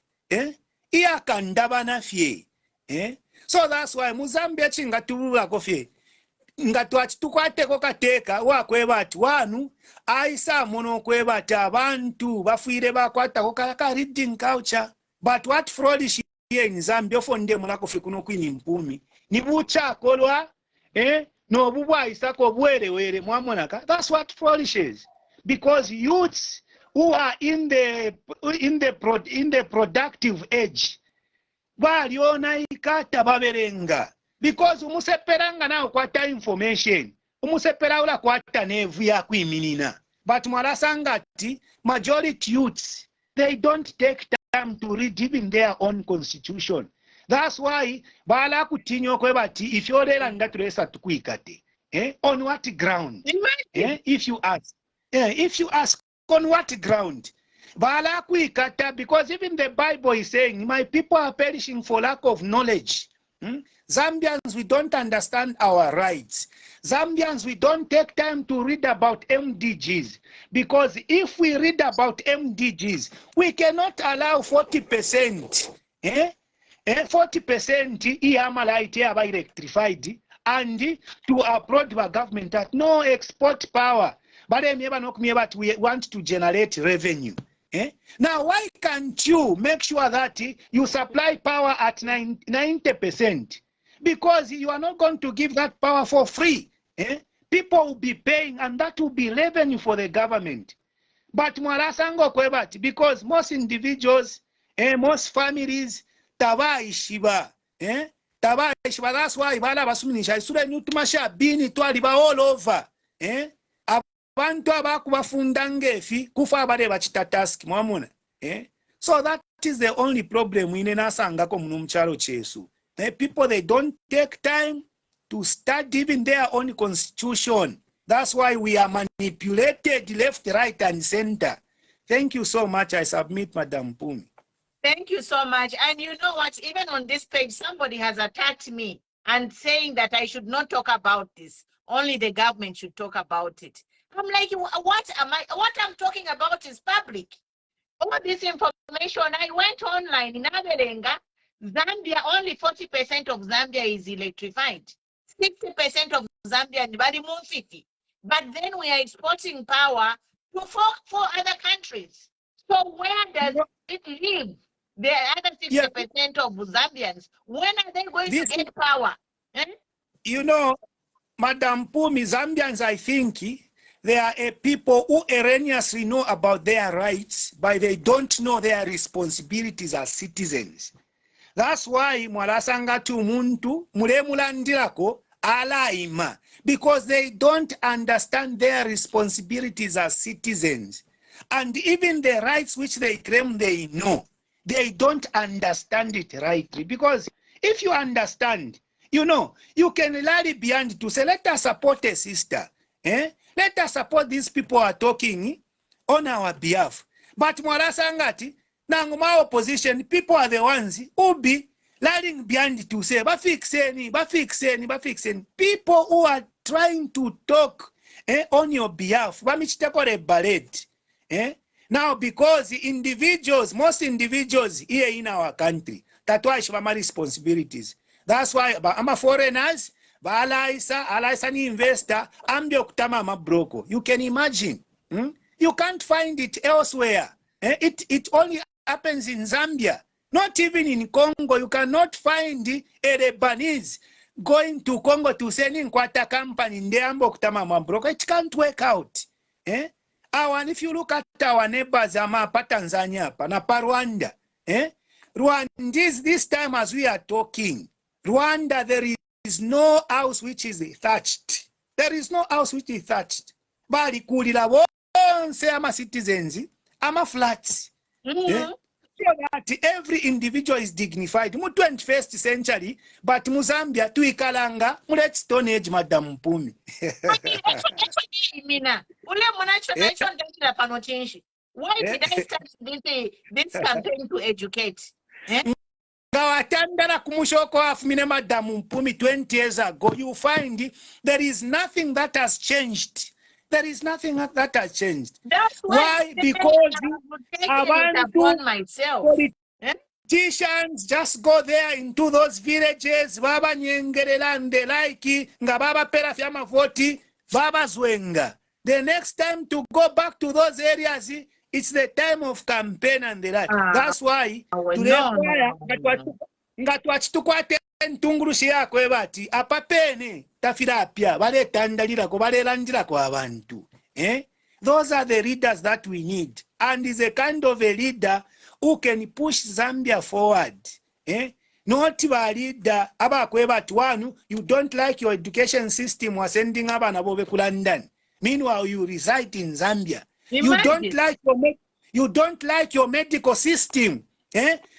Iya kandabana fie. So that's why Muzambia chinga tuwa kofie. Ngatukwate kokateka wakwebati wanu aisa mono kwebati abantu bafire bakwata kokaka reading culture. But what flourish here in Zambia fonde mulako fikuno kwini mpumi ni bucha kolwa no bubwa isako bwerewere mwamonaka. That's what flourishes, because youths who are in the productive age baliona ikata baberenga. Because umuseperanga na kwata information, umusepera ula kwata nevu ya kuiminina. But mwarasangati, majority youths, they don't take time to read even their own constitution. That's why, bala kutinyo kwebati, if you're there ngaturesa tukuikate. On what ground? If you ask, on what ground? Bala kuikata, because even the Bible is saying, my people are perishing for lack of knowledge. Zambians, we don't understand our rights. Zambians, we don't take time to read about MDGs. Because if we read about MDGs, we cannot allow 40%. 40% EMLIT electrified and to approach the government that no export power. But we want to generate revenue. Now, why can't you make sure that you supply power at 90%? Because you are not going to give that power for free. People will be paying, and that will be revenue for the government. But mwarasango kwebati, because most individuals, most families, tabaishiba. Tabaishiba, that's why ibala basuminisha isura nyutumasha bini twaliba all over. Abantu abakubafundangefi kufa abale bachita task mwamuna. So that is the only problem in nasangako munumchalo chesu. People, they don't take time to study even their own constitution. That's why we are manipulated left, right, and center. Thank you so much. I submit, Madam Pumi. Thank you so much. And you know what? Even on this page, somebody has attacked me and saying that I should not talk about this. Only the government should talk about it. I'm like, what I'm talking about is public. All this information, I went online in Abelenga, Zambia, only 40% of Zambia is electrified. 60% of Zambia is very city. But then we are exporting power to four other countries. So where does it live? The other 60% of Zambians, when are they going to get power? Eh? You know, Madam Pumi, Zambians, I think, they are a people who erroneously know about their rights, but they don't know their responsibilities as citizens. That's why mwalasanga tu muntu mulemulandirako alaima, because they don't understand their responsibilities as citizens. And even the rights which they claim they know, they don't understand it rightly. Because if you understand, you know, you can rally beyond to say, let us support a sister. Let us support these people who are talking on our behalf. But mwalasangati, Nanguma opposition, people are the ones who be lying behind to say, bafixeni. People who are trying to talk on your behalf. Now, because individuals, most individuals here in our country, that's why she have responsibilities. That's why I'm foreigners, alaisa ni investor, ambio kutama mabroko. You can imagine. You can't find it elsewhere. It only happens in Zambia. Not even in Congo. You cannot find a Lebanese going to Congo to send in Kwata company in Deambo kutama mabroko. It can't work out. And if you look at our neighbors, Tanzania, Rwanda, Rwanda, this time as we are talking, Rwanda, there is no house which is thatched. There is no house which is thatched. Bali kulila bonse ama citizens, ama flats. So that every individual is dignified. Mu 21st century, but Muzambia tuikalanga, mulet Stone Age, Madam Pumi. Why did I start this campaign to educate? Madam Pumi 20 years ago, you find there is nothing that has changed. There is nothing that has changed. That's why? Because politicians just go there into those villages, baba nyengerelande like ngababa pera fyama voti, baba zwenga. The next time to go back to those areas, it's the time of campaign and the like. That's why ngatwachitukwate ntungurushi yako ebati apapene tafirapya bale tandalira ko bale landira ko abantu. Those are the leaders that we need, and is a kind of a leader who can push Zambia forward. Not a leader abakwebati wanu, you don't like your education system, was sending abana bobe ku London. Meanwhile, you reside in Zambia. Imagine. You don't like your medical system.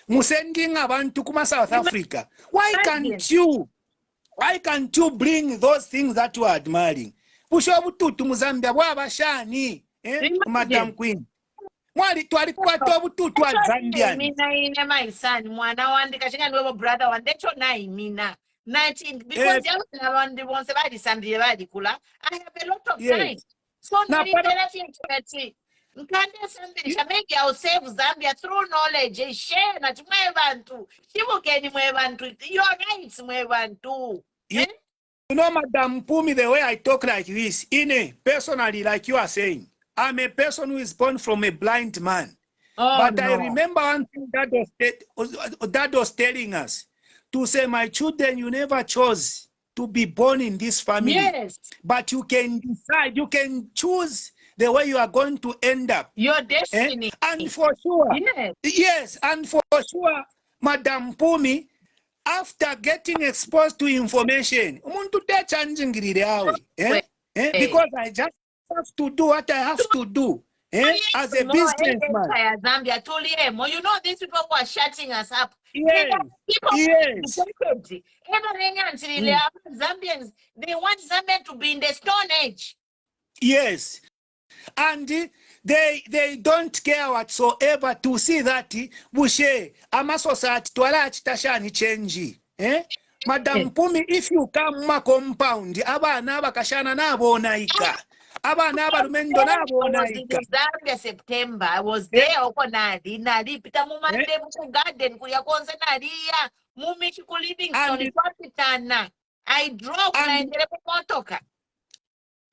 Musending abantu kuma South Africa. Why can't you bring those things that you are admiring? Pushobututu Muzambia wabashani, Madam Queen. Mwali twali kwa tobututu wa Zambian. Mina ine my son, mwana wandi kashinga nwevo brother wandecho na imina. 19 because I have a lot of time. So maybe I'll save Zambia through knowledge. Share na bantu. Your rights bantu. You know, Madam Pumi, the way I talk like this, personally, like you are saying, I'm a person who is born from a blind man. But no. I remember one thing that was telling us, to say, my children, you never chose to be born in this family. Yes. But you can decide, you can choose the way you are going to end up. Your destiny. And for sure, yes, and for sure, Madam Pumi, after getting exposed to information, because I just have to do what I have to do. As a businessman. You know, these people who are shutting us up. Yes. Zambians, they want Zambia to be in the Stone Age. Yes. And they don't care whatsoever to see that Bushe, ama society twala chitashani change. Madam Pumi, if you come ma compound, abana bakashana na bonaika. abana abalumendo nabo I was in naika Zambia September. I was eh, there oko nali pita mu eh, mande mu garden kuya konse naliya mu michi ku Livingstone and twapitana. I drove and naendele ku motoka.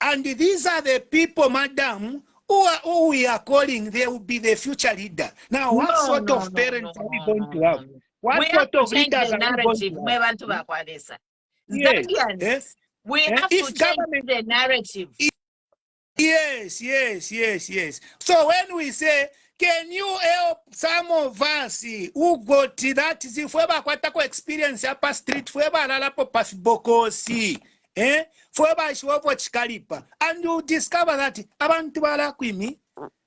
and these are the people, madam, who we are calling they will be the future leader. Now, what No, sort no, of no, parents no, are we no, going no, to no, have? no. We What have sort to of change leaders the are we going narrative. to have? Mwe bantu bakwadesa. Yes. Eh? Zambians, we have to If change government, the narrative. yes. So when we say, can you help some of us who got that fueba kwatako experience upper street fueba lalapo pasibokosi fueba ishwopo chikalipa, and you discover that abantu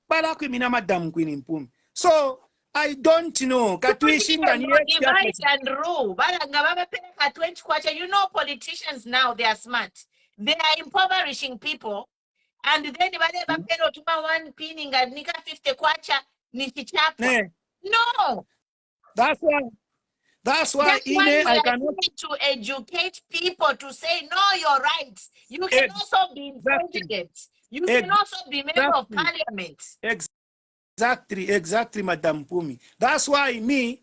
balakwimi na madam Queen Mpumi. So I don't know katuishinda ni Divide and rule. You know, politicians now, they are smart. They are impoverishing people. And then one pinning and nika 50 kwacha nichichapwa. No. That's why That's why we I are cannot here to educate people to say, know your rights. You can also be president. You can also be member of parliament. Exactly, Madam Pumi. That's why I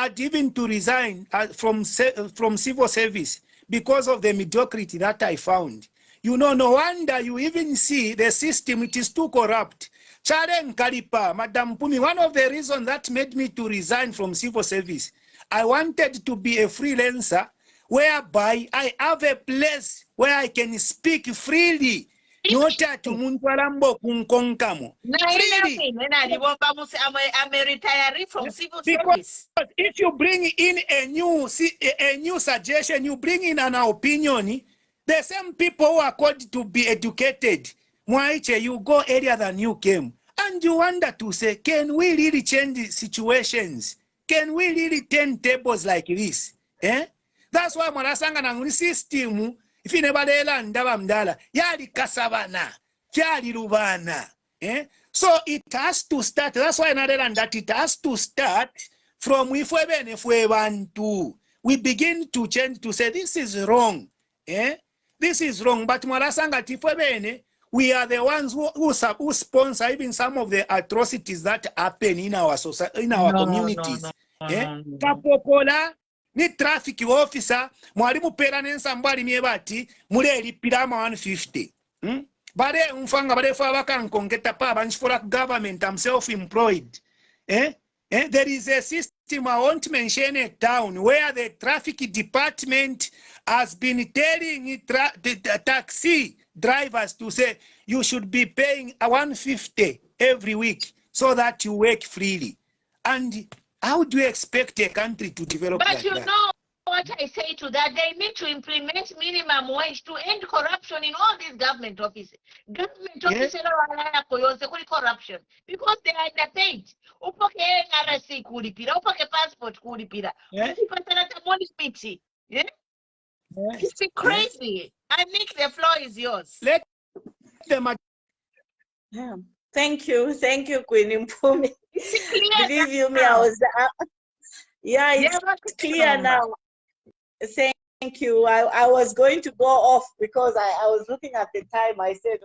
had even to resign from civil service because of the mediocrity that I found. You know, no wonder you even see the system, it is too corrupt. Charen Kalipa, Madam Pumi, one of the reasons that made me to resign from civil service, I wanted to be a freelancer whereby I have a place where I can speak freely. Not at Muntalambo Kunkonkamo. Freely. I'm a retiree from civil Because service. if you bring in a new suggestion, you bring in an opinion, the same people who are called to be educated, you go earlier than you came. And you wonder to say, can we really change the situations? Can we really turn tables like this? That's why Marasanga Nanguni system, if you never land Mdala, Yali Kasavana, Yali Rubana. So it has to start. That's why another than that it has to start from if we want to. We begin to change to say this is wrong. This is wrong. But Marasanga Tifwebene, we are the ones who sponsor even some of the atrocities that happen in our society, in our communities. Kapokola ni traffic officer mwalimu pera nensambo alimye bati mule elipira ama 150. Bale mfanga bale fa bakankongeta pa banchifora government, I'm self-employed. There is a system, I won't mention a town, where the traffic department has been telling the taxi drivers to say you should be paying 150 every week so that you work freely. And how do you expect a country to develop But like you that? know what I say to that? They need to implement minimum wage to end corruption in all these government offices. Government offices are corruption because they are underpaid. Upoke RC kulipira, upoke passport kulipira. It's crazy. I think the floor is yours. Let them. Yeah. Thank you, Queen Mpumi. Believe you me, I was. Yeah, it's clear now. Thank you. I was going to go off because I was looking at the time. I said,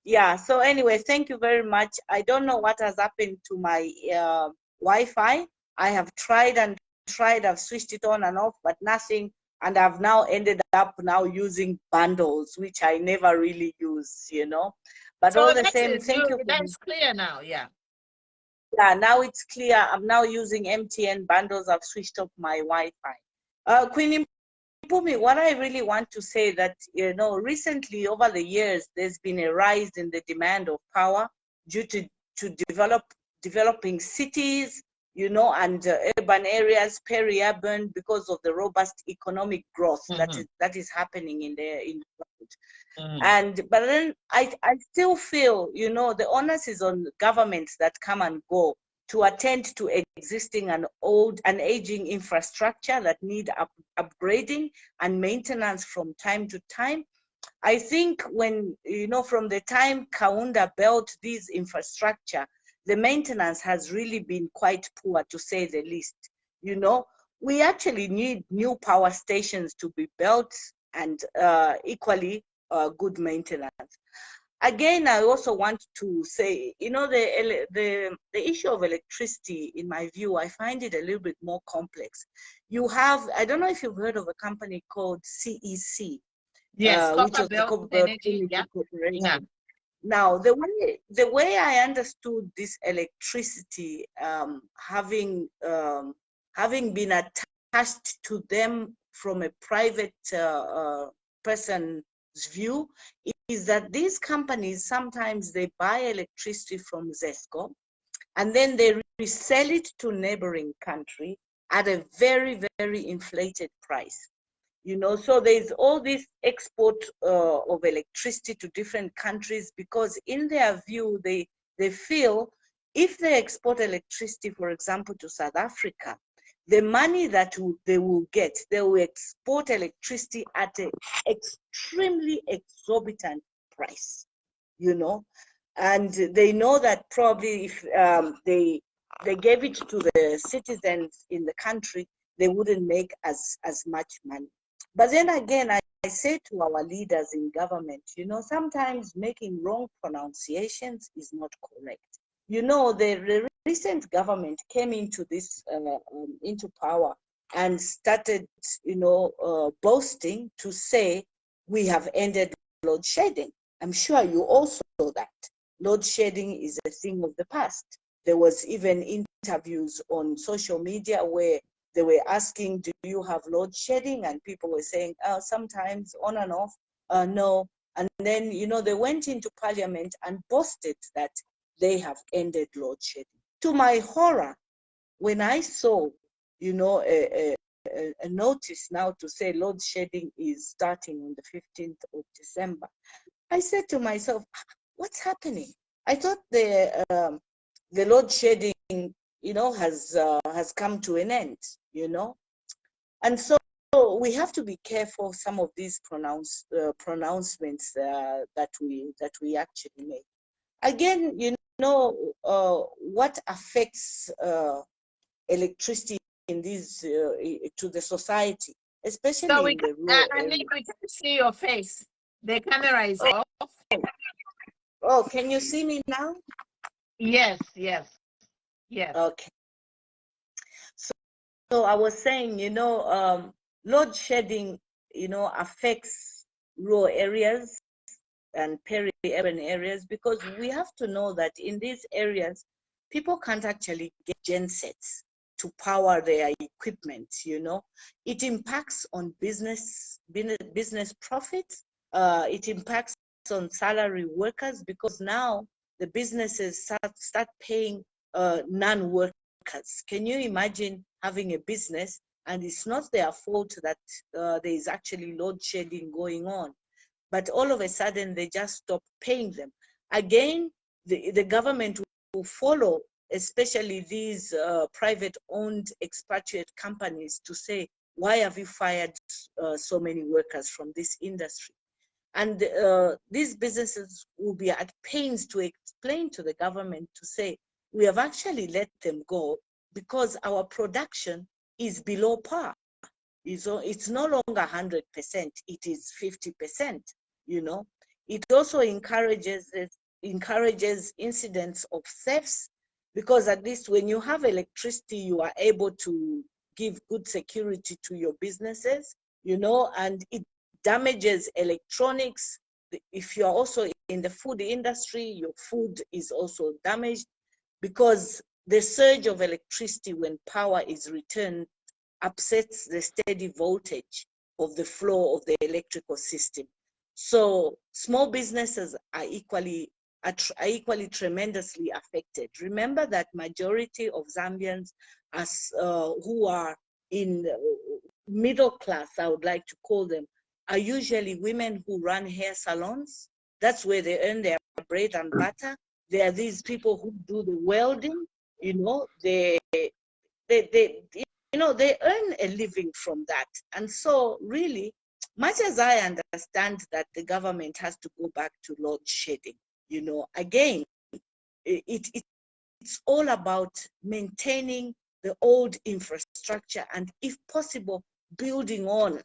yeah. So anyway, thank you very much. I don't know what has happened to my Wi-Fi. I have tried and tried. I've switched it on and off, but nothing. And I've now ended up now using bundles, which I never really use, But So all the same, thank you. That's clear now, yeah. Yeah, now it's clear. I'm now using MTN bundles. I've switched off my Wi-Fi. Queen Mpumi, what I really want to say that, recently over the years, there's been a rise in the demand of power due to developing cities, and urban areas, peri-urban, because of the robust economic growth that is happening in the world. But then I still feel, the onus is on governments that come and go to attend to existing and aging infrastructure that need upgrading and maintenance from time to time. I think when, from the time Kaunda built this infrastructure, the maintenance has really been quite poor, to say the least. We actually need new power stations to be built, and equally good maintenance. Again, I also want to say, you know, the issue of electricity, in my view, I find it a little bit more complex. You have, I don't know if you've heard of a company called CEC, Yes, which copper was the belt Copper energy. Yeah. Corporation. Yeah. Now, the way I understood this electricity, having been attached to them from a private person's view, is that these companies sometimes they buy electricity from Zesco, and then they resell it to neighboring country at a very, very inflated price. You know, so there's all this export of electricity to different countries because in their view, they feel if they export electricity, for example, to South Africa, the money that they will get, they will export electricity at an extremely exorbitant price, you know, and they know that probably if they gave it to the citizens in the country, they wouldn't make as much money. But then again, I say to our leaders in government, you know, sometimes making wrong pronunciations is not correct. You know, the recent government came into this, into power and started, you know, boasting to say, we have ended load shedding. I'm sure you also know that. Load shedding is a thing of the past. There was even interviews on social media where they were asking, do you have load shedding? And people were saying, sometimes on and off, no. And then, you know, they went into parliament and boasted that they have ended load shedding. To my horror, when I saw, you know, a notice now to say load shedding is starting on the 15th of December, I said to myself, what's happening? I thought the load shedding, you know, has come to an end, you know, and so we have to be careful of some of these pronouncements that we actually make. Again, you know, what affects electricity in these to the society, especially So we in can, the rural Anik, areas. we can see your face. The camera is off. Oh, can you see me now? Yes, yes, yes. Okay. So I was saying, you know, load shedding, you know, affects rural areas and peri-urban areas because we have to know that in these areas, people can't actually get gensets to power their equipment, you know. It impacts on business profits. It impacts on salary workers because now the businesses start paying non-workers. Can you imagine having a business and it's not their fault that there is actually load shedding going on, but all of a sudden they just stop paying them? Again, the government will follow, especially these private-owned expatriate companies, to say, why have you fired so many workers from this industry? And these businesses will be at pains to explain to the government to say, we have actually let them go because our production is below par. It's no longer 100%, it is 50%, you know. It also encourages incidents of thefts because at least when you have electricity, you are able to give good security to your businesses, you know, and it damages electronics. If you're also in the food industry, your food is also damaged because the surge of electricity when power is returned upsets the steady voltage of the flow of the electrical system. So small businesses are equally tremendously affected. Remember that majority of Zambians who are in middle class, I would like to call them, are usually women who run hair salons. That's where they earn their bread and butter. There are these people who do the welding, you know, they you know, they earn a living from that. And so really, much as I understand that the government has to go back to load shedding, you know, again, it's all about maintaining the old infrastructure and if possible, building on,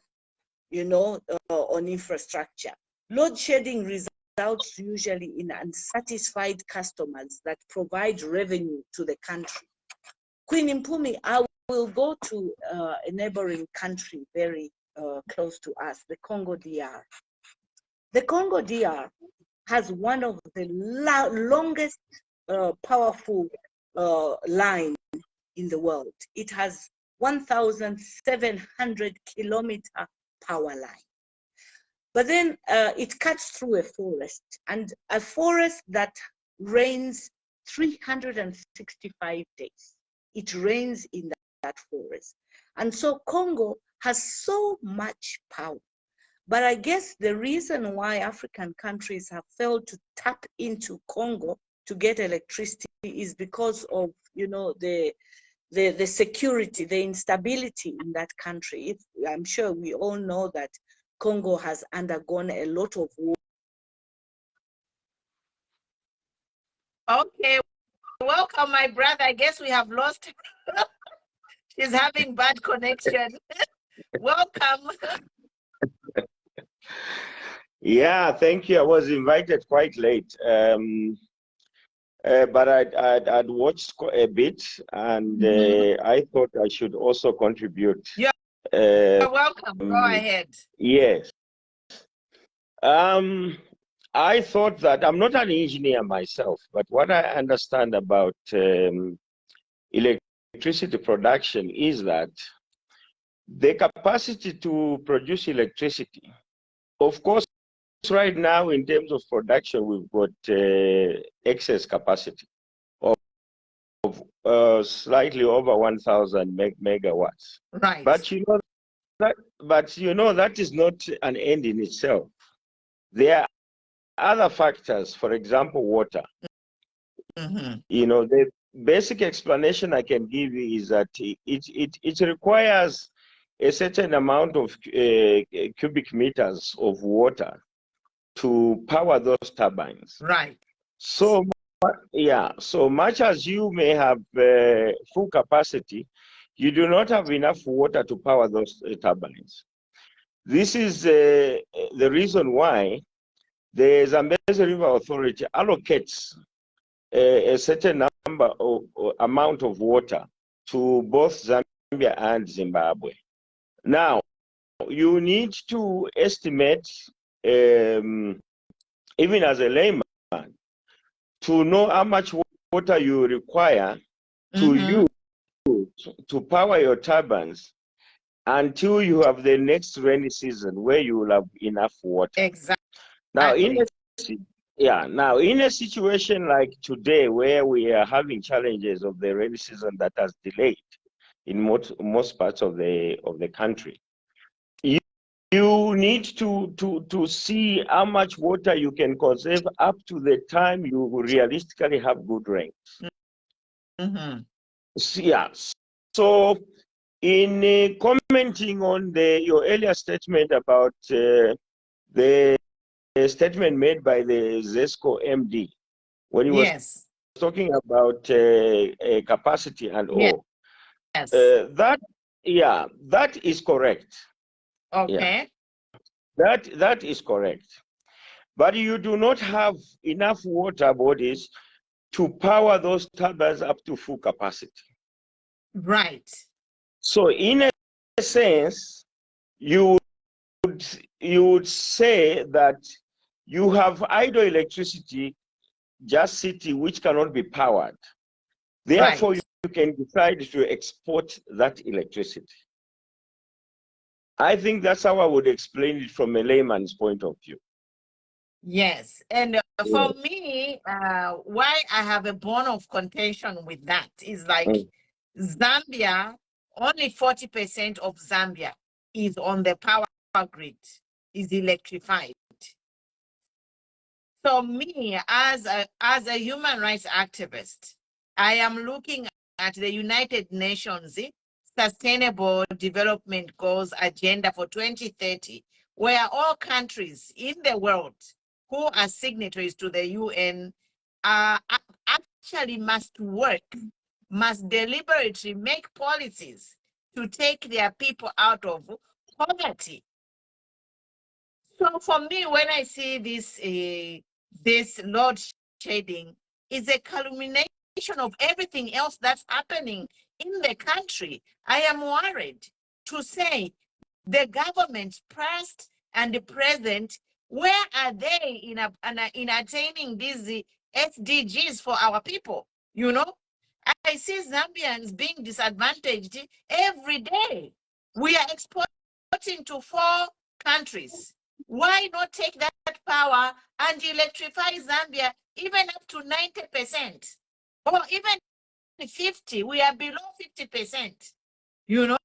you know, on infrastructure. Load shedding results usually in unsatisfied customers that provide revenue to the country. Queen Mpumi, I will go to a neighboring country very close to us, the Congo DR. The Congo DR has one of the longest powerful line in the world. It has 1,700 kilometer power line. But then it cuts through a forest, and a forest that rains 365 days. It rains in that forest. And so Congo has so much power. But I guess the reason why African countries have failed to tap into Congo to get electricity is because of, you know, the security, the instability in that country. I'm sure we all know that Congo has undergone a lot of war. Okay, welcome, my brother. I guess we have lost. She's having bad connection. Welcome. Yeah, thank you. I was invited quite late, but I'd watched a bit, and I thought I should also contribute. Yeah. You're welcome. Go ahead. Yes. I thought that I'm not an engineer myself, but what I understand about electricity production is that the capacity to produce electricity, of course, right now in terms of production, we've got excess capacity of slightly over 1,000 megawatts. Right. But you know that is not an end in itself. There are other factors, for example, water. You know, the basic explanation I can give you is that it requires a certain amount of cubic meters of water to power those turbines. Right. So, yeah, so much as you may have full capacity, you do not have enough water to power those turbines. This is the reason why the Zambezi River Authority allocates a certain number of amount of water to both Zambia and Zimbabwe. Now, you need to estimate, even as a layman, to know how much water you require to use to power your turbines until you have the next rainy season where you will have enough water. Exactly. Now, in a situation like today where we are having challenges of the rainy season that has delayed in most parts of the country, you need to see how much water you can conserve up to the time you realistically have good rain. Yeah. So, in commenting on your earlier statement about the statement made by the Zesco MD when he was talking about capacity and all, that is correct. Okay. Yeah. That is correct. But you do not have enough water bodies to power those turbines up to full capacity. Right. So in a sense, you would say that you have idle electricity just sitting which cannot be powered. Therefore, you can decide to export that electricity. I think that's how I would explain it from a layman's point of view. Yes, and for me, why I have a bone of contention with that is like Zambia, only 40% of Zambia is on the power grid, is electrified. So me, as a human rights activist, I am looking at the United Nations Sustainable Development Goals Agenda for 2030, where all countries in the world who are signatories to the UN actually must deliberately make policies to take their people out of poverty. So for me, when I see this load shedding, is a culmination of everything else that's happening in the country. I am worried to say the government, past and the present, where are they in attaining these SDGs for our people? You know, I see Zambians being disadvantaged every day. We are exporting to 4 countries. Why not take that power and electrify Zambia even up to 90%? Or even 50, we are below 50%. You know?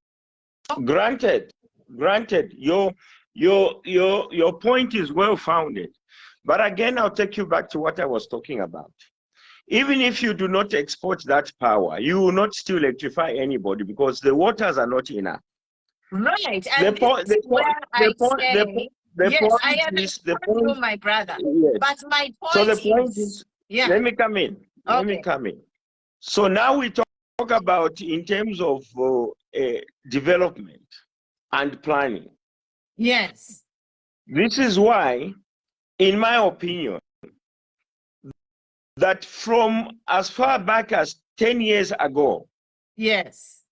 Granted, your point is well founded. But again, I'll take you back to what I was talking about. Even if you do not export that power, you will not still electrify anybody because the waters are not enough. Right. And this is where I say, yes, I understand you, my brother. Yes. But my point so the point is, yeah. Let me come in. Okay. Let me come in. So now we talk about in terms of development and planning. Yes. This is why, in my opinion, that from as far back as 10 years ago, yes,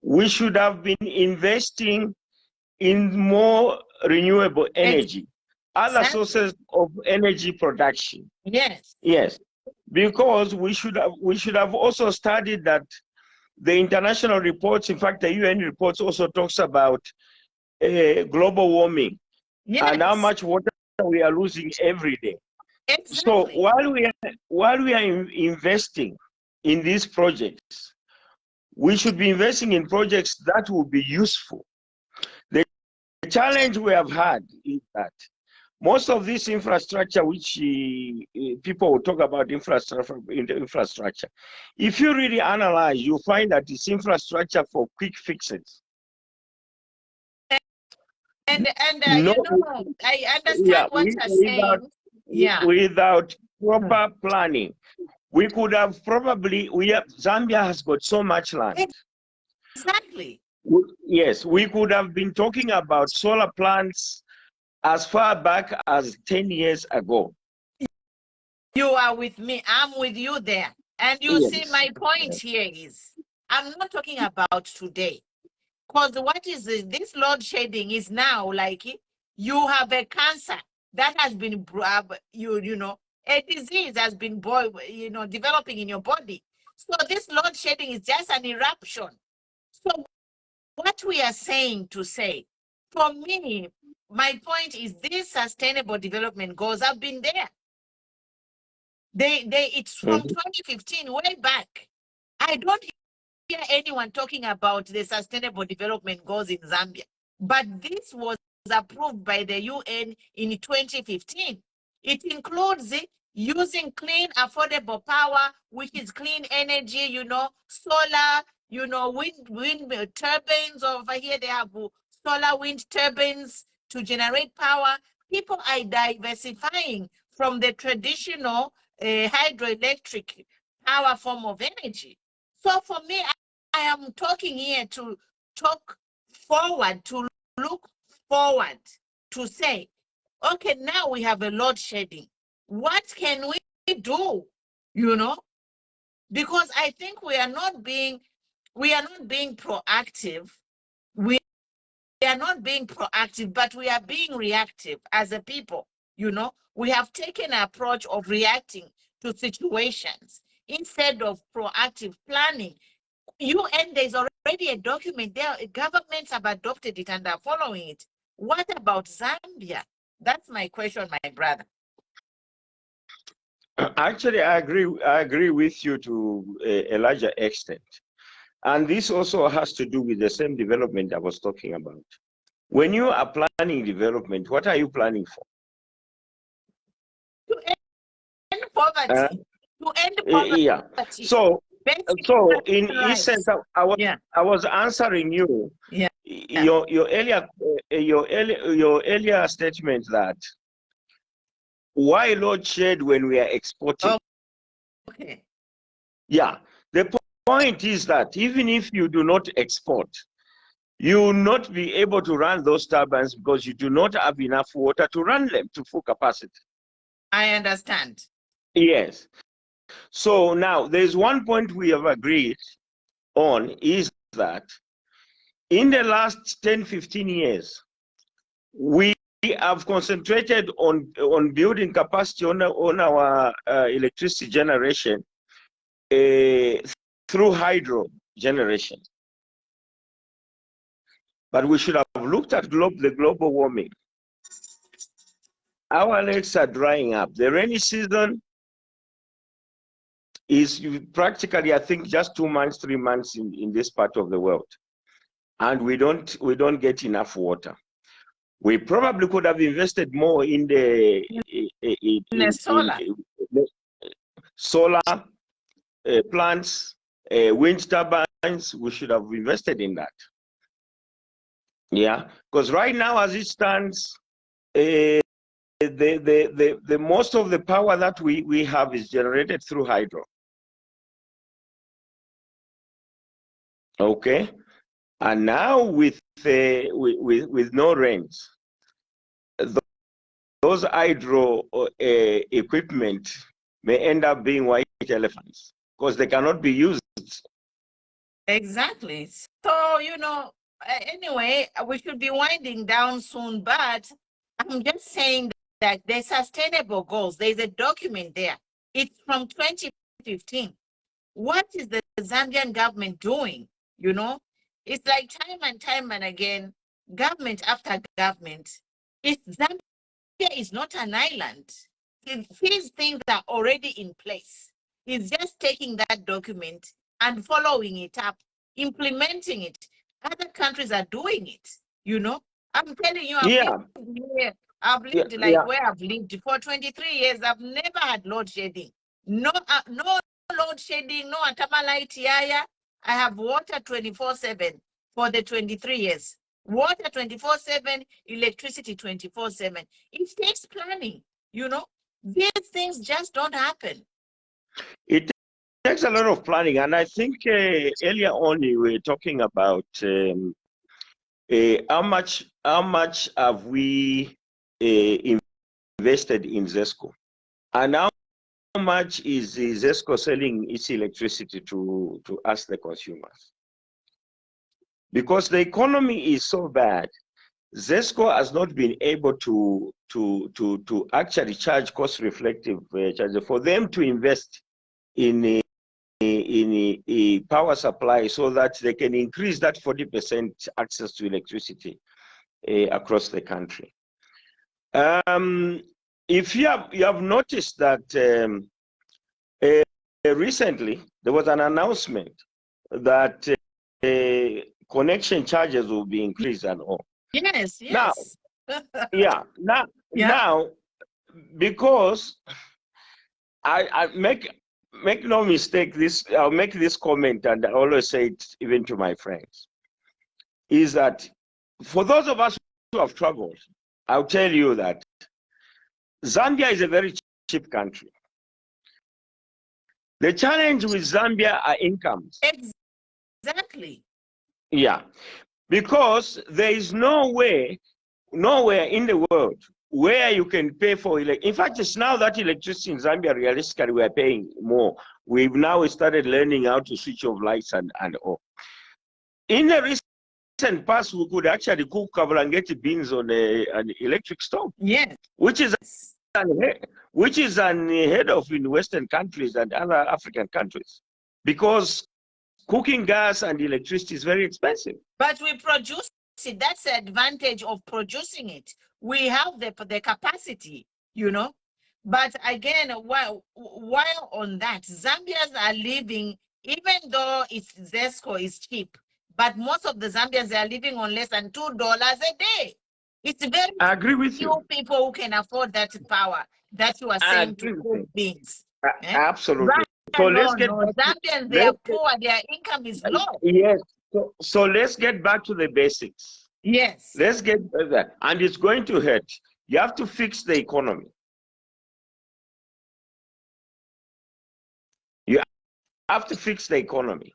we should have been investing in more renewable energy, other sources of energy production. Yes. Yes, because we should have also studied that the international reports, in fact, the UN reports also talks about global warming and how much water we are losing every day. Exactly. So while we are investing in these projects, we should be investing in projects that will be useful. The challenge we have had is that most of this infrastructure, which people will talk about infrastructure, if you really analyze, you find that it's infrastructure for quick fixes. And you know, I understand what you're saying. Without proper planning, we could have probably, Zambia has got so much land. Exactly. Yes, we could have been talking about solar plants as far back as 10 years ago. You are with me. I'm with you there. And you see, my point here is, I'm not talking about today. Because what is this load shedding is now like you have a cancer that has been, you know, a disease has been, developing in your body. So this load shedding is just an eruption. So what we are saying to say, for me, my point is these sustainable development goals have been there. It's from 2015, way back. I don't hear anyone talking about the sustainable development goals in Zambia, but this was approved by the UN in 2015. It includes using clean, affordable power, which is clean energy, you know, solar, you know, wind turbines over here. They have solar wind turbines to generate power. People are diversifying from the traditional hydroelectric power form of energy. So for me, I am talking here to talk forward, to look forward, to say, okay, now we have a load shedding. What can we do? You know, because I think we are not being proactive. We are not being proactive, but we are being reactive as a people. You know, we have taken an approach of reacting to situations instead of proactive planning. UN, there's already a document there. Governments have adopted it and are following it. What about Zambia? That's my question, my brother. Actually, I agree with you to a larger extent. And this also has to do with the same development I was talking about. When you are planning development, what are you planning for? To end poverty. To end poverty. Yeah. So in essence, I was answering you. Yeah. Your earlier statement that why load shed when we are exporting? Okay. Yeah. The point is that even if you do not export, you will not be able to run those turbines because you do not have enough water to run them to full capacity. I understand. Yes. So now there's one point we have agreed on is that in the last 10, 15 years, we have concentrated on building capacity on our electricity generation through hydro generation. But we should have looked at the global warming. Our lakes are drying up. The rainy season is practically, I think, just 2 months, 3 months in this part of the world. And we don't get enough water. We probably could have invested more in the solar. Solar plants, wind turbines. We should have invested in that. Yeah, because right now, as it stands, the most of the power that we have is generated through hydro. Okay, and now with no rains, those hydro equipment may end up being white elephants because they cannot be used. Exactly. So, anyway, we should be winding down soon, but I'm just saying that the sustainable goals, there's a document there. It's from 2015. What is the Zambian government doing? It's like time and again, government after government. Zambia is not an island. These things are already in place. It's just taking that document and following it up, implementing it. Other countries are doing it. I'm telling you, I've lived where I've lived for 23 years. I've never had load shedding. No load shedding, no Atamalite Yaya. I have water 24/7 for the 23 years. Water 24/7, electricity 24/7. It takes planning, These things just don't happen. It takes a lot of planning, and I think earlier on we were talking about how much have we invested in Zesco, and how much is Zesco selling its electricity to us, the consumers? Because the economy is so bad, Zesco has not been able to actually charge cost-reflective charges for them to invest in a power supply so that they can increase that 40% access to electricity across the country. If you have noticed that recently there was an announcement that connection charges will be increased and all. Yes. Now, because I make no mistake, I'll make this comment, and I always say it even to my friends, is that for those of us who have traveled, I'll tell you that Zambia is a very cheap country. The challenge with Zambia are incomes. Exactly. Yeah, because there is nowhere in the world where you can pay for in fact, it's now that electricity in Zambia, realistically, we are paying more. We've now started learning how to switch off lights and all. In the recent past, we could actually cook kavalangeti beans on an electric stove. Yes. Which is unheard of in Western countries and other African countries, because cooking gas and electricity is very expensive. But we produce it. That's the advantage of producing it. We have the capacity, But again, while on that, Zambians are living, even though Zesco is cheap, but most of the Zambians are living on less than $2 a day. It's very few people who can afford that power that you are saying to cook beans. Absolutely. So let's get Zambians, they are poor, their income is low. Yes. So let's get back to the basics. Yes. Let's get that. And it's going to hurt. You have to fix the economy. You have to fix the economy.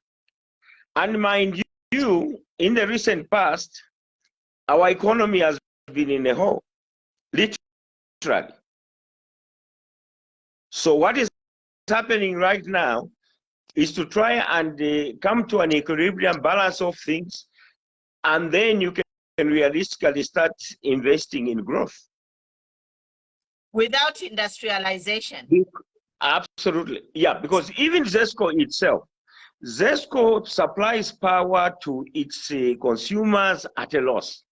And mind you, in the recent past, our economy has been in a hole, literally. So what is happening right now is to try and come to an equilibrium balance of things, and then you can realistically start investing in growth. Without industrialization. Absolutely, yeah, because even Zesco itself, Zesco supplies power to its consumers at a loss.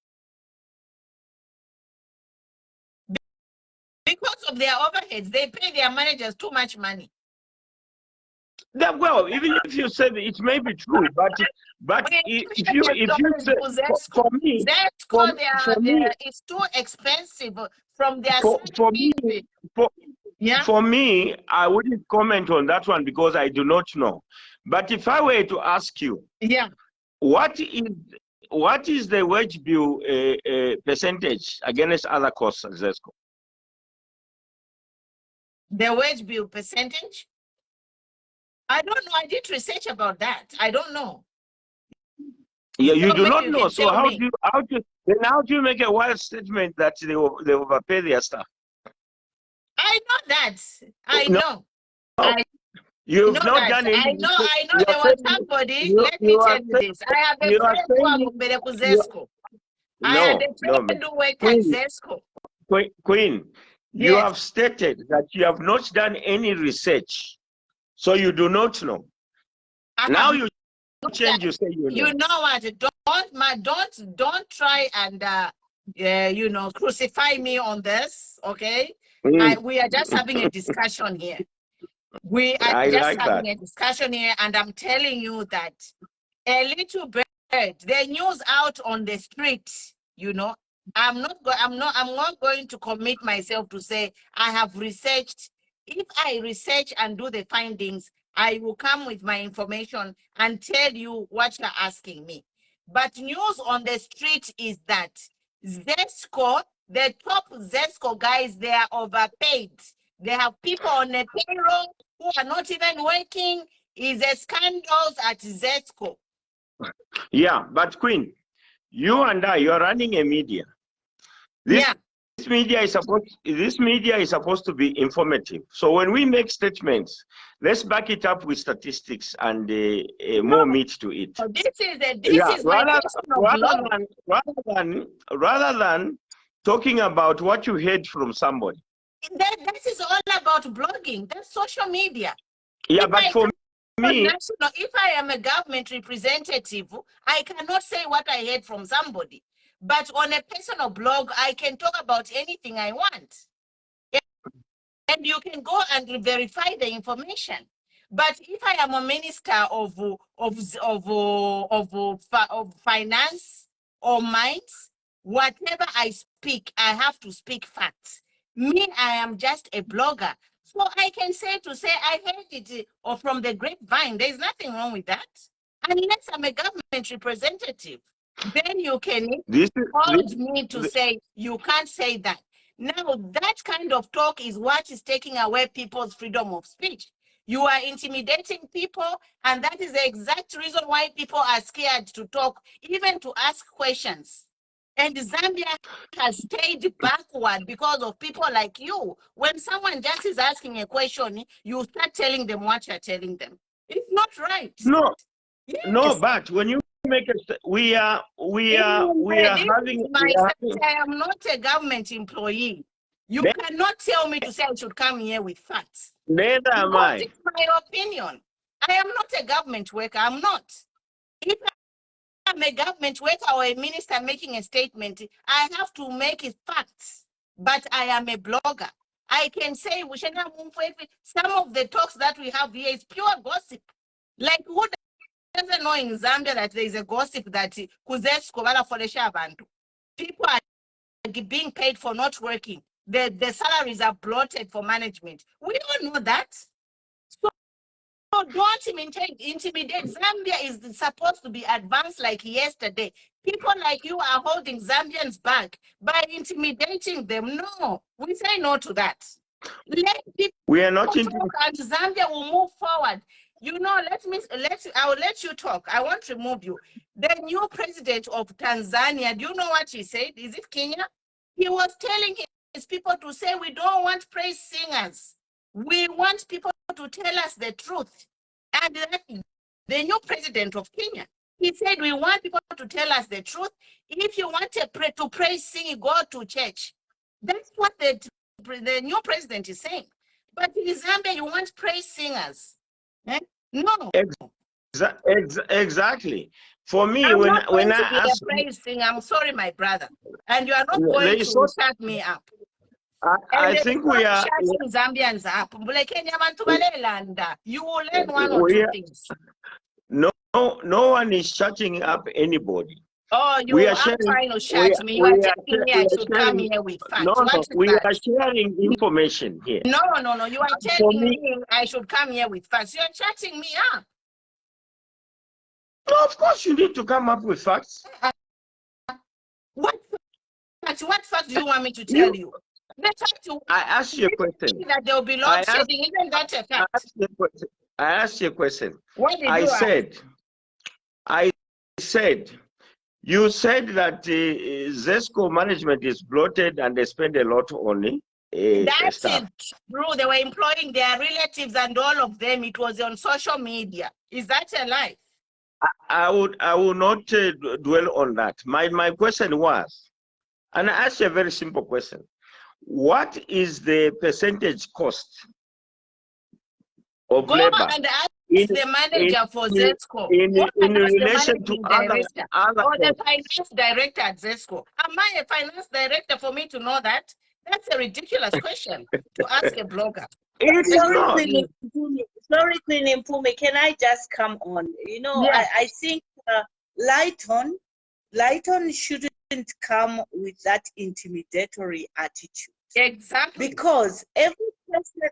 Because of their overheads, they pay their managers too much money. Well, even if you say that it may be true, but if you say, for me, it's too expensive from their for me, I wouldn't comment on that one because I do not know. But if I were to ask you, what is the wage bill percentage against other costs at Zesco? The wage bill percentage? I don't know. I did research about that. I don't know. Yeah, you do not know. So how do you make a wild statement that they overpay their staff? I know that. I No. know. You've not done anything. I know there was somebody. Let me tell you this. I have a friend who worked at Zesco. I had a friend who worked at Zesco. Queen, you have stated that you have not done any research, so you do not know. Now you change. You say you know. You know what? Don't try and crucify me on this. Okay, we are just having a discussion here. We are just having a discussion here, and I'm telling you that a little bird, the news out on the street, I'm not going to commit myself to say I have researched. If I research and do the findings, I will come with my information and tell you what you're asking me. But news on the street is that Zesco, the top Zesco guys, they are overpaid. They have people on the payroll who are not even working. Is a scandal at Zesco. Yeah, but Queen, you and you are running a media. This media is supposed to be informative. So when we make statements, let's back it up with statistics and more meat to it. So this is rather than talking about what you heard from somebody. This is all about blogging. That's social media. Yeah, but for me, if I am a government representative, I cannot say what I heard from somebody. But on a personal blog, I can talk about anything I want. And you can go and verify the information. But if I am a minister of finance or mines, whatever I speak, I have to speak facts. Me, I am just a blogger. So I can say I heard it or from the grapevine. There's nothing wrong with that. Unless I'm a government representative, then you can hold me to say you can't say that. Now, that kind of talk is what is taking away people's freedom of speech. You are intimidating people, and that is the exact reason why people are scared to talk, even to ask questions. And Zambia has stayed backward because of people like you. When someone just is asking a question, you start telling them what you're telling them. It's not right. No, no, but when you make it, we are having. I am not a government employee. You cannot tell me to say I should come here with facts. Neither am I. It's my opinion. I am not a government worker. I'm not. If I'm a government worker or a minister making a statement, I have to make it facts. But I am a blogger. I can say some of the talks that we have here is pure gossip. Like, who doesn't know in Zambia that there is a gossip that people are being paid for not working? The salaries are bloated for management. We all know that. So don't intimidate. Zambia is supposed to be advanced like yesterday. People like you are holding Zambians back by intimidating them. No, we say no to that. Let people we are not talk and Zambia will move forward. You know, I will let you talk. I won't remove you. The new president of Tanzania, do you know what he said? Is it Kenya? He was telling his people to say, we don't want praise singers. We want people to tell us the truth. And the new president of Kenya, he said, we want people to tell us the truth. If you want to praise sing, go to church. That's what the new president is saying. But in Zambia, you want praise singers. Eh? No. Exactly. For me, I'm when not going I to be ask, a praise singer. I'm sorry, my brother. And you are not there going is to shut me up. I And think we are shutting Zambians up. You will learn one or two things. no one is shutting up anybody. Oh, We are I'm sharing. trying to shut me. You are telling me I should come here with facts. No, What is we that? are sharing information here. No. You are telling me I should come here with facts. You are shutting me up. No, of course, you need to come up with facts. What facts do you want me to tell you? I asked you a question. That there will be load shedding. Isn't that a fact? I asked you a question. What did I you said, you said that Zesco management is bloated and they spend a lot on That's staff. true. They were employing their relatives and all of them. It was on social media. Is that a lie? I will not dwell on that. My question was, and I asked you a very simple question. What is the percentage cost of labor? And ask the manager for Zesco. In relation to other or the finance director at Zesco. Am I a finance director for me to know that? That's a ridiculous question to ask a blogger. Sorry, Queen Mpumi, can I just come on? You know, yeah. I think Lighton shouldn't come with that intimidatory attitude. Exactly. Because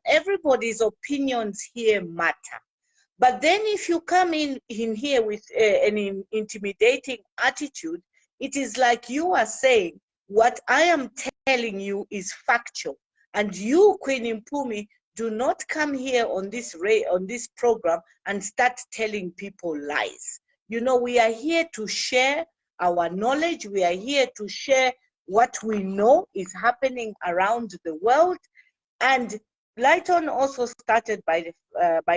everybody's opinions here matter. But then if you come in here with an intimidating attitude, it is like you are saying, what I am telling you is factual. And you, Queen Mpumi, do not come here on this program and start telling people lies. You know, we are here to share our knowledge. We are here to share what we know is happening around the world. And Lighton also started by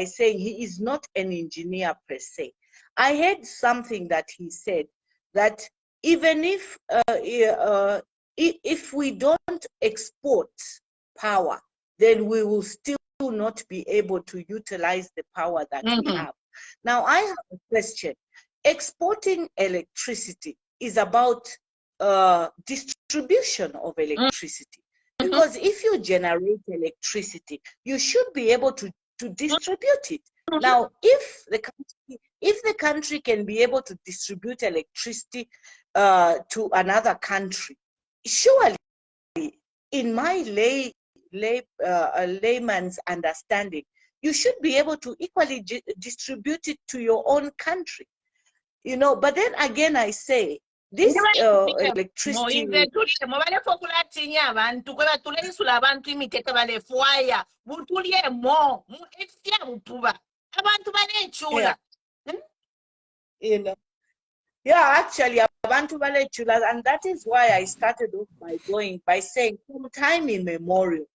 saying he is not an engineer per se. I heard something that he said, that even if we don't export power, then we will still not be able to utilize the power that we have. Now, I have a question. Exporting electricity is about distribution of electricity. Because if you generate electricity, you should be able to distribute it. Now, if the country can be able to distribute electricity to another country, surely, in my layman's understanding, you should be able to equally distribute it to your own country. You know, but then again, I say, this electricity. You know, yeah, actually, and that is why I started off by saying, from time immemorial,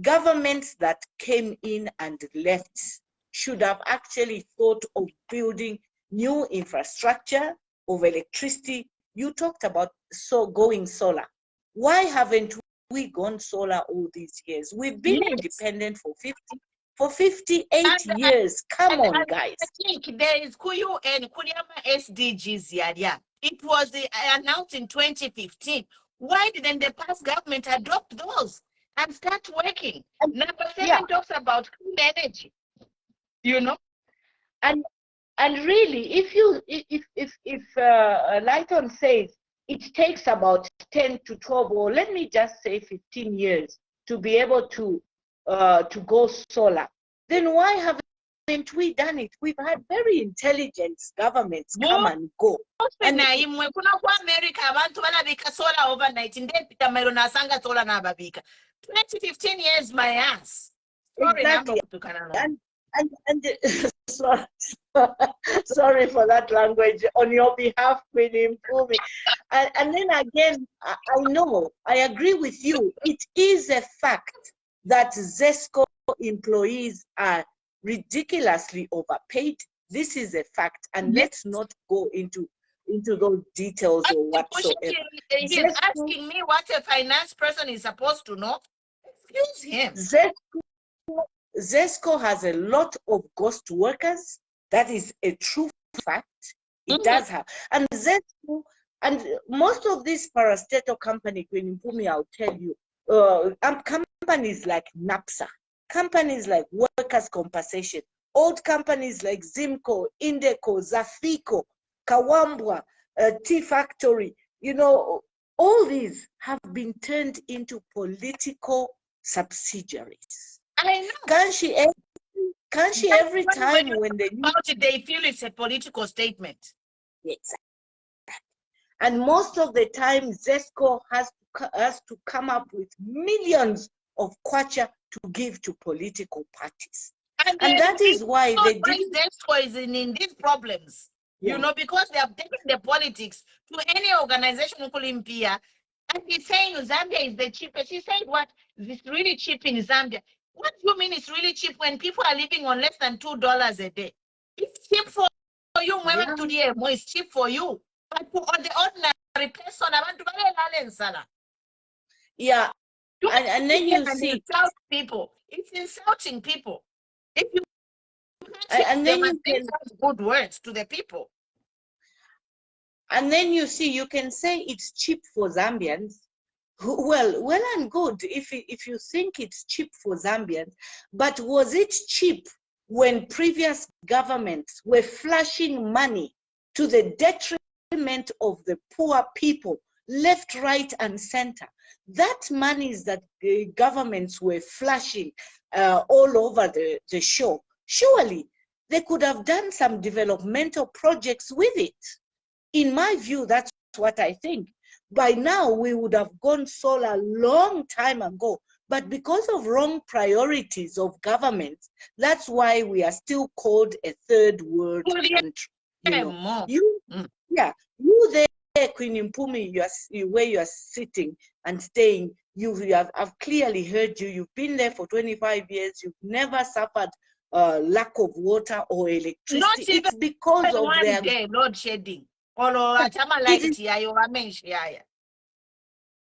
governments that came in and left should have actually thought of building new infrastructure of electricity. You talked about going solar. Why haven't we gone solar all these years? We've been independent for 58 years. Come on, guys. I think there is Kuyu and Kuyama SDGs. It was announced in 2015. Why didn't the past government adopt those and start working? Number 7 talks about clean energy. You know, and really, if Lighton says it takes about 10 to 12, or let me just say 15 years to be able to go solar, then why haven't we done it? We've had very intelligent governments come and go. And America, solar overnight. 2015 years, my ass. Exactly. and sorry, sorry for that language on your behalf, Queen Impumi. And then again, I know, I agree with you. It is a fact that Zesco employees are ridiculously overpaid. This is a fact, and let's not go into those details or whatsoever. He's asking me what a finance person is supposed to know. Excuse him. Zesco has a lot of ghost workers. That is a true fact. It does have. And Zesco, and most of these parastatal company, Queen Impumi, I'll tell you, companies like NAPSA, companies like Workers' Compensation, old companies like Zimco, Indeco, Zafico, Kawambwa, Tea Factory, you know, all these have been turned into political subsidiaries. I know. Can't she every time when they they feel it's a political statement? Yes. And most of the time, Zesco has to come up with millions of kwacha to give to political parties. And that is why they didn't. Zesco is in these problems. Yeah. You know, because they have taken the politics to any organization Olympia. And he's saying Zambia is the cheapest. He said, what? It's really cheap in Zambia. What do you mean it's really cheap when people are living on less than $2 a day? It's cheap for you. Yeah. Today, it's cheap for you. But for the ordinary person, I want to yeah. And then you see insult people. It's insulting people. If you and then you can good words to the people. And then you see, you can say it's cheap for Zambians. Well and good if you think it's cheap for Zambians, but was it cheap when previous governments were flashing money to the detriment of the poor people, left, right, and center? That monies that the governments were flashing all over the show, surely they could have done some developmental projects with it. In my view, that's what I think. By now, we would have gone solar a long time ago. But because of wrong priorities of government, that's why we are still called a third world country. You there, Queen Impumi, where you are sitting and staying, I've clearly heard you. You've been there for 25 years. You've never suffered lack of water or electricity. Not it's because of their loadshedding.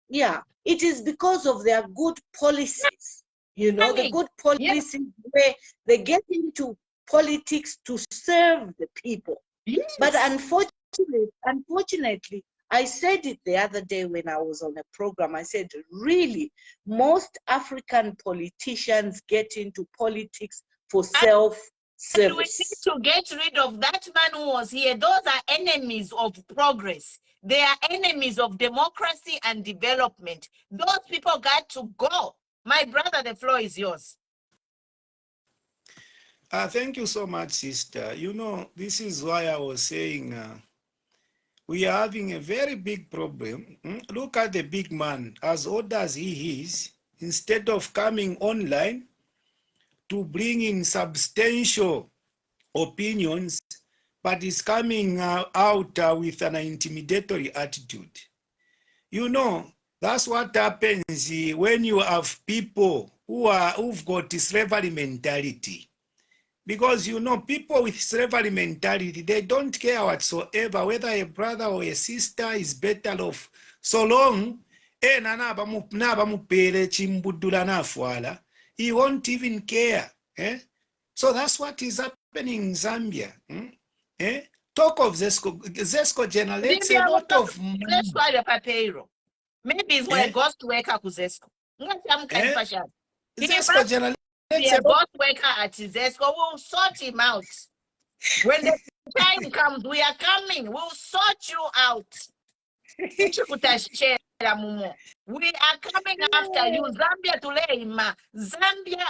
Yeah, it is because of their good policies. You know, the good policies where they get into politics to serve the people. Yes. But unfortunately, I said it the other day when I was on a program. I said, really, most African politicians get into politics for self-service. We need to get rid of that man who was here. Those are enemies of progress. They are enemies of democracy and development. Those people got to go. My brother, the floor is yours. Thank you so much, sister. You know, this is why I was saying we are having a very big problem. Look at the big man, as old as he is, instead of coming online to bring in substantial opinions, but is coming out with an intimidatory attitude. You know, that's what happens when you have people who've got slavery mentality. Because, you know, people with slavery mentality, they don't care whatsoever whether a brother or a sister is better off. So long, he won't even care. So that's what is happening in Zambia. Talk of Zesco. Zesco generates a lot of money. Maybe it's where ghost worker ku Zesco. Zesco generates a ghost worker at Zesco. We'll sort him out. When the time comes, we are coming. We'll sort you out. We are coming after you. Zambia Tuleima. Zambia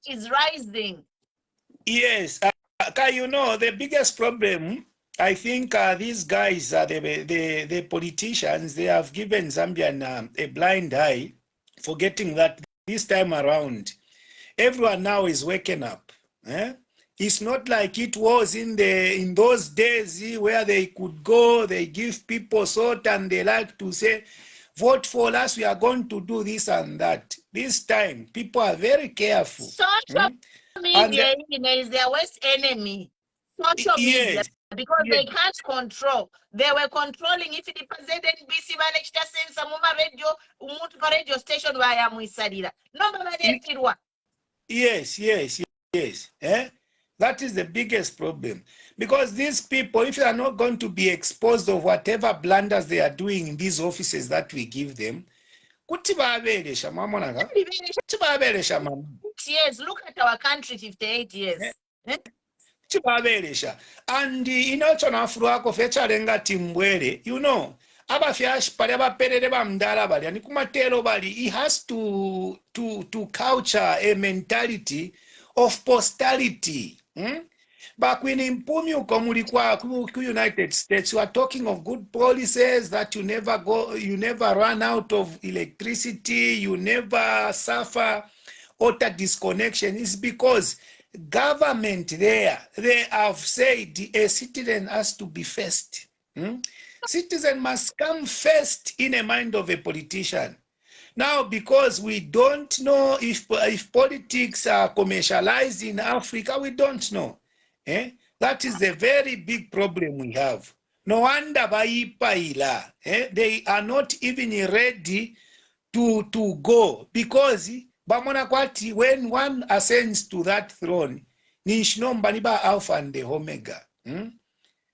is rising. Yes. You know, the biggest problem, I think these guys, the politicians, they have given Zambian a blind eye, forgetting that this time around, everyone now is waking up. It's not like it was in those days where they could go, they give people salt and they like to say, vote for us, we are going to do this and that. This time, people are very careful. Social media is their worst enemy. Social media, yes, because yes. they can't control. They were controlling if it was NBC balechita sensa muma radio umuntu pa radio station waya muisalira. No baba Yes. That is the biggest problem. Because these people, if they are not going to be exposed of whatever blunders they are doing in these offices that we give them, kuti baberesha mamonaka? Kuti baberesha mama? Years, look at our country 58 years. Chibaberesha. And inochona furuako fecharenga timbwere, you know, abafyash pali abaperere bamdala bali ani kumatero bali, he has to culture a mentality of posterity. Back when in Pumi United States, you are talking of good policies that you never run out of electricity, you never suffer utter disconnection. Is because government there, they have said a citizen has to be first. Citizen must come first in a mind of a politician. Now, because we don't know if politics are commercialized in Africa, we don't know. That is a very big problem we have. No wonder they are not even ready to go, because when one ascends to that throne, Nishinomba Alpha and the Omega.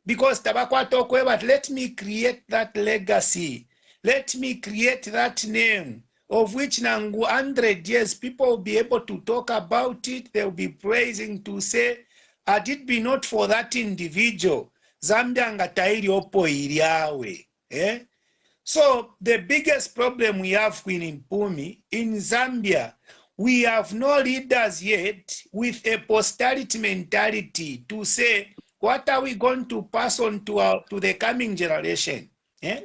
Because but let me create that legacy. Let me create that name of which Nangu 100 years people will be able to talk about it. They'll be praising to say, had it be not for that individual, Zambia ngatairi opo iriawe. So the biggest problem we have in Pumi, in Zambia, we have no leaders yet with a posterity mentality to say, what are we going to pass on to the coming generation?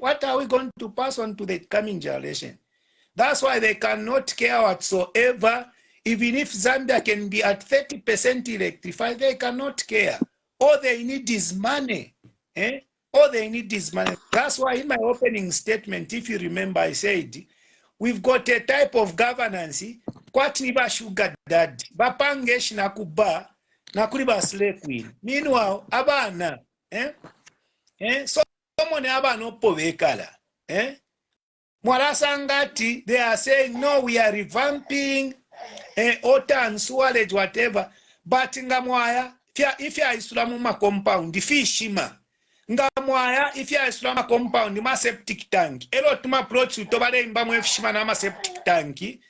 What are we going to pass on to the coming generation? That's why they cannot care whatsoever. Even if Zambia can be at 30% electrified, they cannot care. All they need is money. All they need is money. That's why in my opening statement, if you remember, I said, we've got a type of governance, kwatniba sugar daddy, bapangesh nakuba, nakuriba slave queen. Meanwhile, abana, so someone abano povekala, Mwarasangati, they are saying, no, we are revamping Ota and Suarez, whatever. But Ngamwaya, if you are Islamuma compound, Fishima. Ngamwaya, if you are Islama compound, ma septic tank. Elo tuma approach to Tobare Mbamwe Fishima nama septic tanki.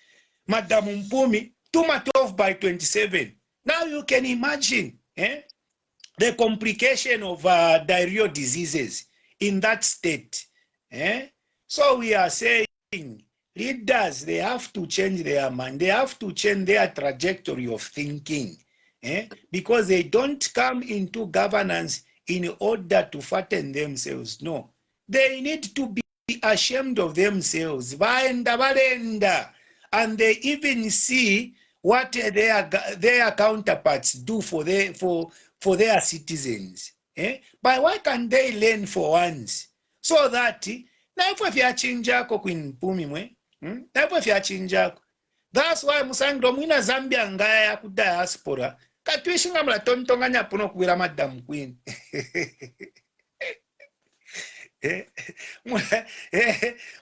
Madam Mpumi, tuma 12 by 27. Now you can imagine the complication of diarrheal diseases in that state. So we are saying leaders, they have to change their mind. They have to change their trajectory of thinking. Because they don't come into governance in order to fatten themselves. No. They need to be ashamed of themselves. And they even see what their counterparts do for their citizens. But why can't they learn for once? So that naifwe fyachinjako kwinpumi mwe. Naifwe fyachinjako. That's why musangro mwina Zambia ngaya ya ku diaspora. Katwishinga mula tontonganya puno kuwira Madam Queen.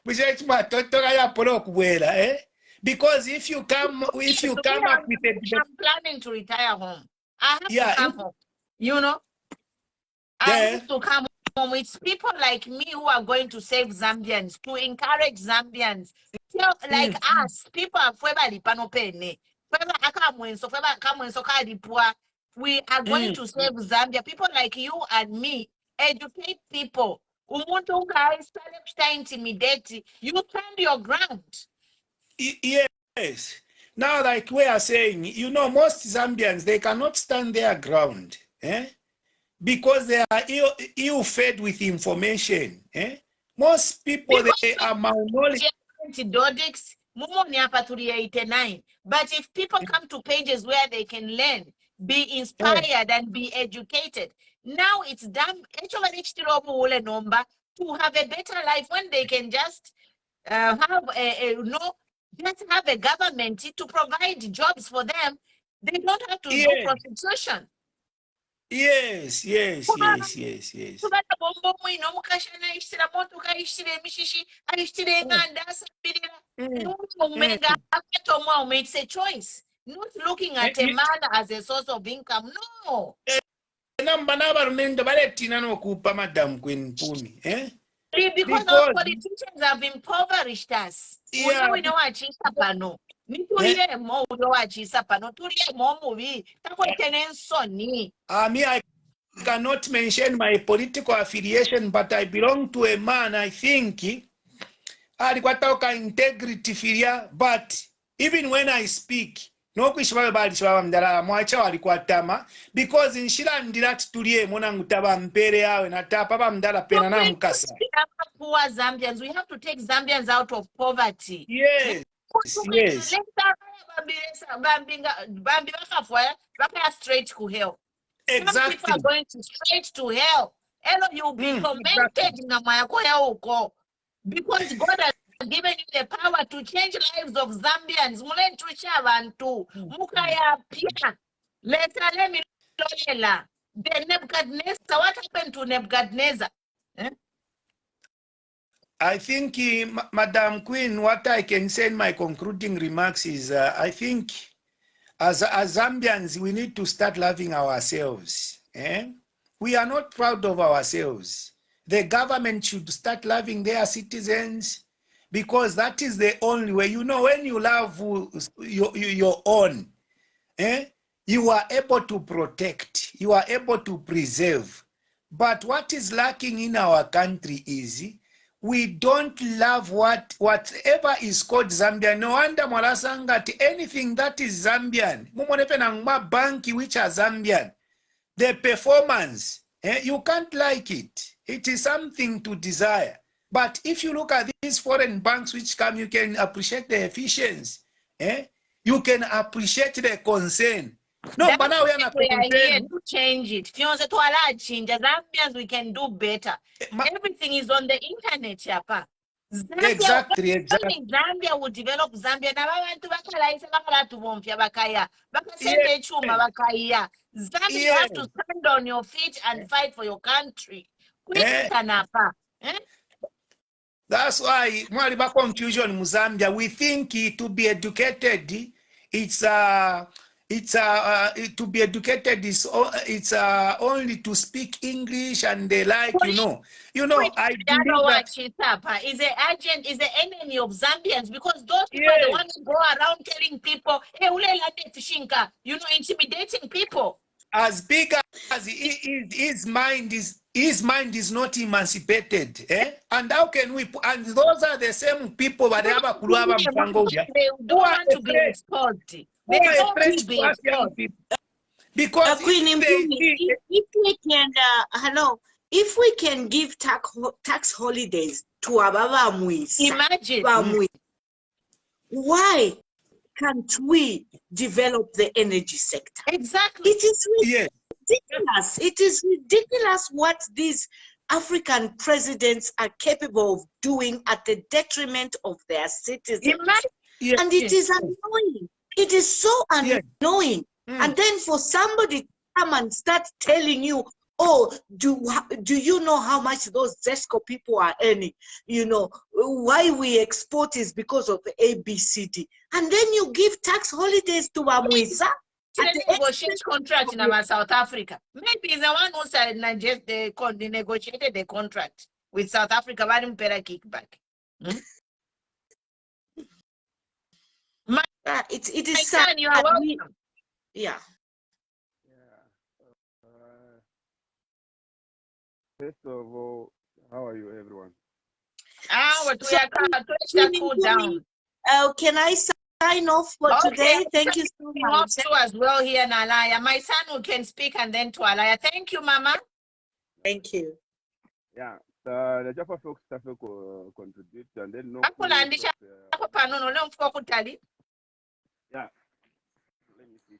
Mwishaituma tontonganya puno kuwira. Because if you come up with a... I'm planning to retire home. I have to come home. You know? I have to come home. It's people like me who are going to save Zambians, to encourage Zambians. Like us, people are we are going to save Zambia. People like you and me, educate people. You stand your ground. Yes. Now, like we are saying, you know, most Zambians, they cannot stand their ground. Because they are ill-fed with information. Most people, they are malnourished. But if people come to pages where they can learn, be inspired and be educated. Now it's done to have a better life when they can just have just have a government to provide jobs for them. They don't have to do prostitution. Yes. Kubata bombo mwino mukashana ayishira motoka ayishira emishishi ayishira enganda asambirira omumenga akata omwawo. It's a choice, not looking at a man as a source of income. No. Because our politicians have impoverished us. Yeah. I cannot mention my political affiliation, but I belong to a man, I think, alikwatoka integrity filia, but even when I speak, no kwishibaba bali shibaba mdala mwacha walikwatama, because in shila ndirati tulie mona ngutaba mpere yawe na tapa mdala pena na mkasa. Poor Zambians, we have to take Zambians out of poverty. Yes. Straight to hell. Exactly. Some people are going straight to hell. Hello, you'll be tormented because God has given you the power to change lives of Zambians. The Nebuchadnezzar, what happened to Nebuchadnezzar? I think, Madam Queen, what I can say in my concluding remarks is, I think, as Zambians, we need to start loving ourselves. We are not proud of ourselves. The government should start loving their citizens, because that is the only way. You know, when you love your own, you are able to protect, you are able to preserve. But what is lacking in our country is, we don't love whatever is called Zambian. No wonder Mwalasangati, anything that is Zambian, banki which are Zambian, the performance, you can't like it. It is something to desire. But if you look at these foreign banks which come, you can appreciate the efficiency. You can appreciate the concern. No, but now we are here to change it. Zambians, we can do better. Everything is on the internet, Chapa. Exactly. Zambia will develop Zambia. Zambia, you have to stand on your feet and fight for your country. That's why mwaliba confusion in Zambia. We think to be educated, to be educated is only to speak English and they like, you know. I believe that is an agent, is the enemy of Zambians, because those people are the ones who go around telling people, hey, intimidating people. As big as his mind is not emancipated, and how can we? And those are the same people that have a they don't want to be exposed. They don't want to be exposed. Because if we can, if we can give tax holidays to Ababa, imagine why can't we develop the energy sector? Exactly. It is ridiculous. It is ridiculous what these African presidents are capable of doing at the detriment of their citizens. And it is annoying. It is so annoying. And then for somebody to come and start telling you, oh, do you know how much those Zesco people are earning? You know, why we export is because of the ABCD. And then you give tax holidays to Amwisa. Negotiate contract in South Africa. Maybe it's the one who said they negotiated the contract with South Africa. Why didn't pay a kickback? It is sad. You are welcome. Yeah. First of all, how are you, everyone? Cool down. Can I sign off for today? Thank you so much. As well here, Nalaya. My son who can speak and then to Alaya. Thank you, Mama. Thank you. Yeah. The Jaffa folks have to contribute and then no. Yeah. Let me see.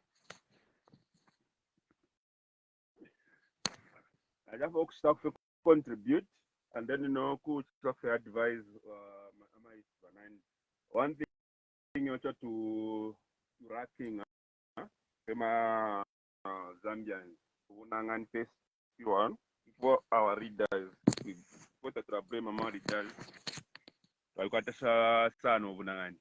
I just folks stuff to contribute, and then coach stuff to advise. One thing you to racking, Zambians, Unangan face one for our readers. We put a problem among readers. I got a son of Unangan.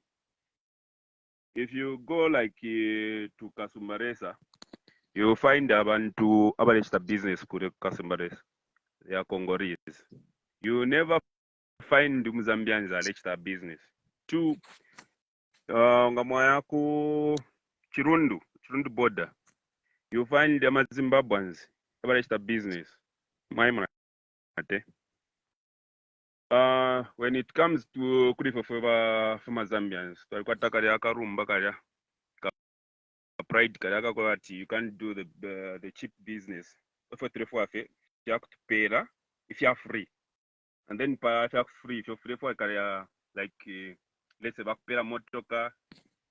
If you go like to Kasumbaresa, you find abantu abalista business kule Kasumbaresa. They are Congolese. You never find Mzambians alista business. Two, ngamoya ku Chirundu border. You find them Zimbabweans abalista business. When it comes to Kurifa for Zambians, pride you can't do the cheap business. If you have to pay if you are free. And then if you are free, if you're free for a like let's say back pay motoka,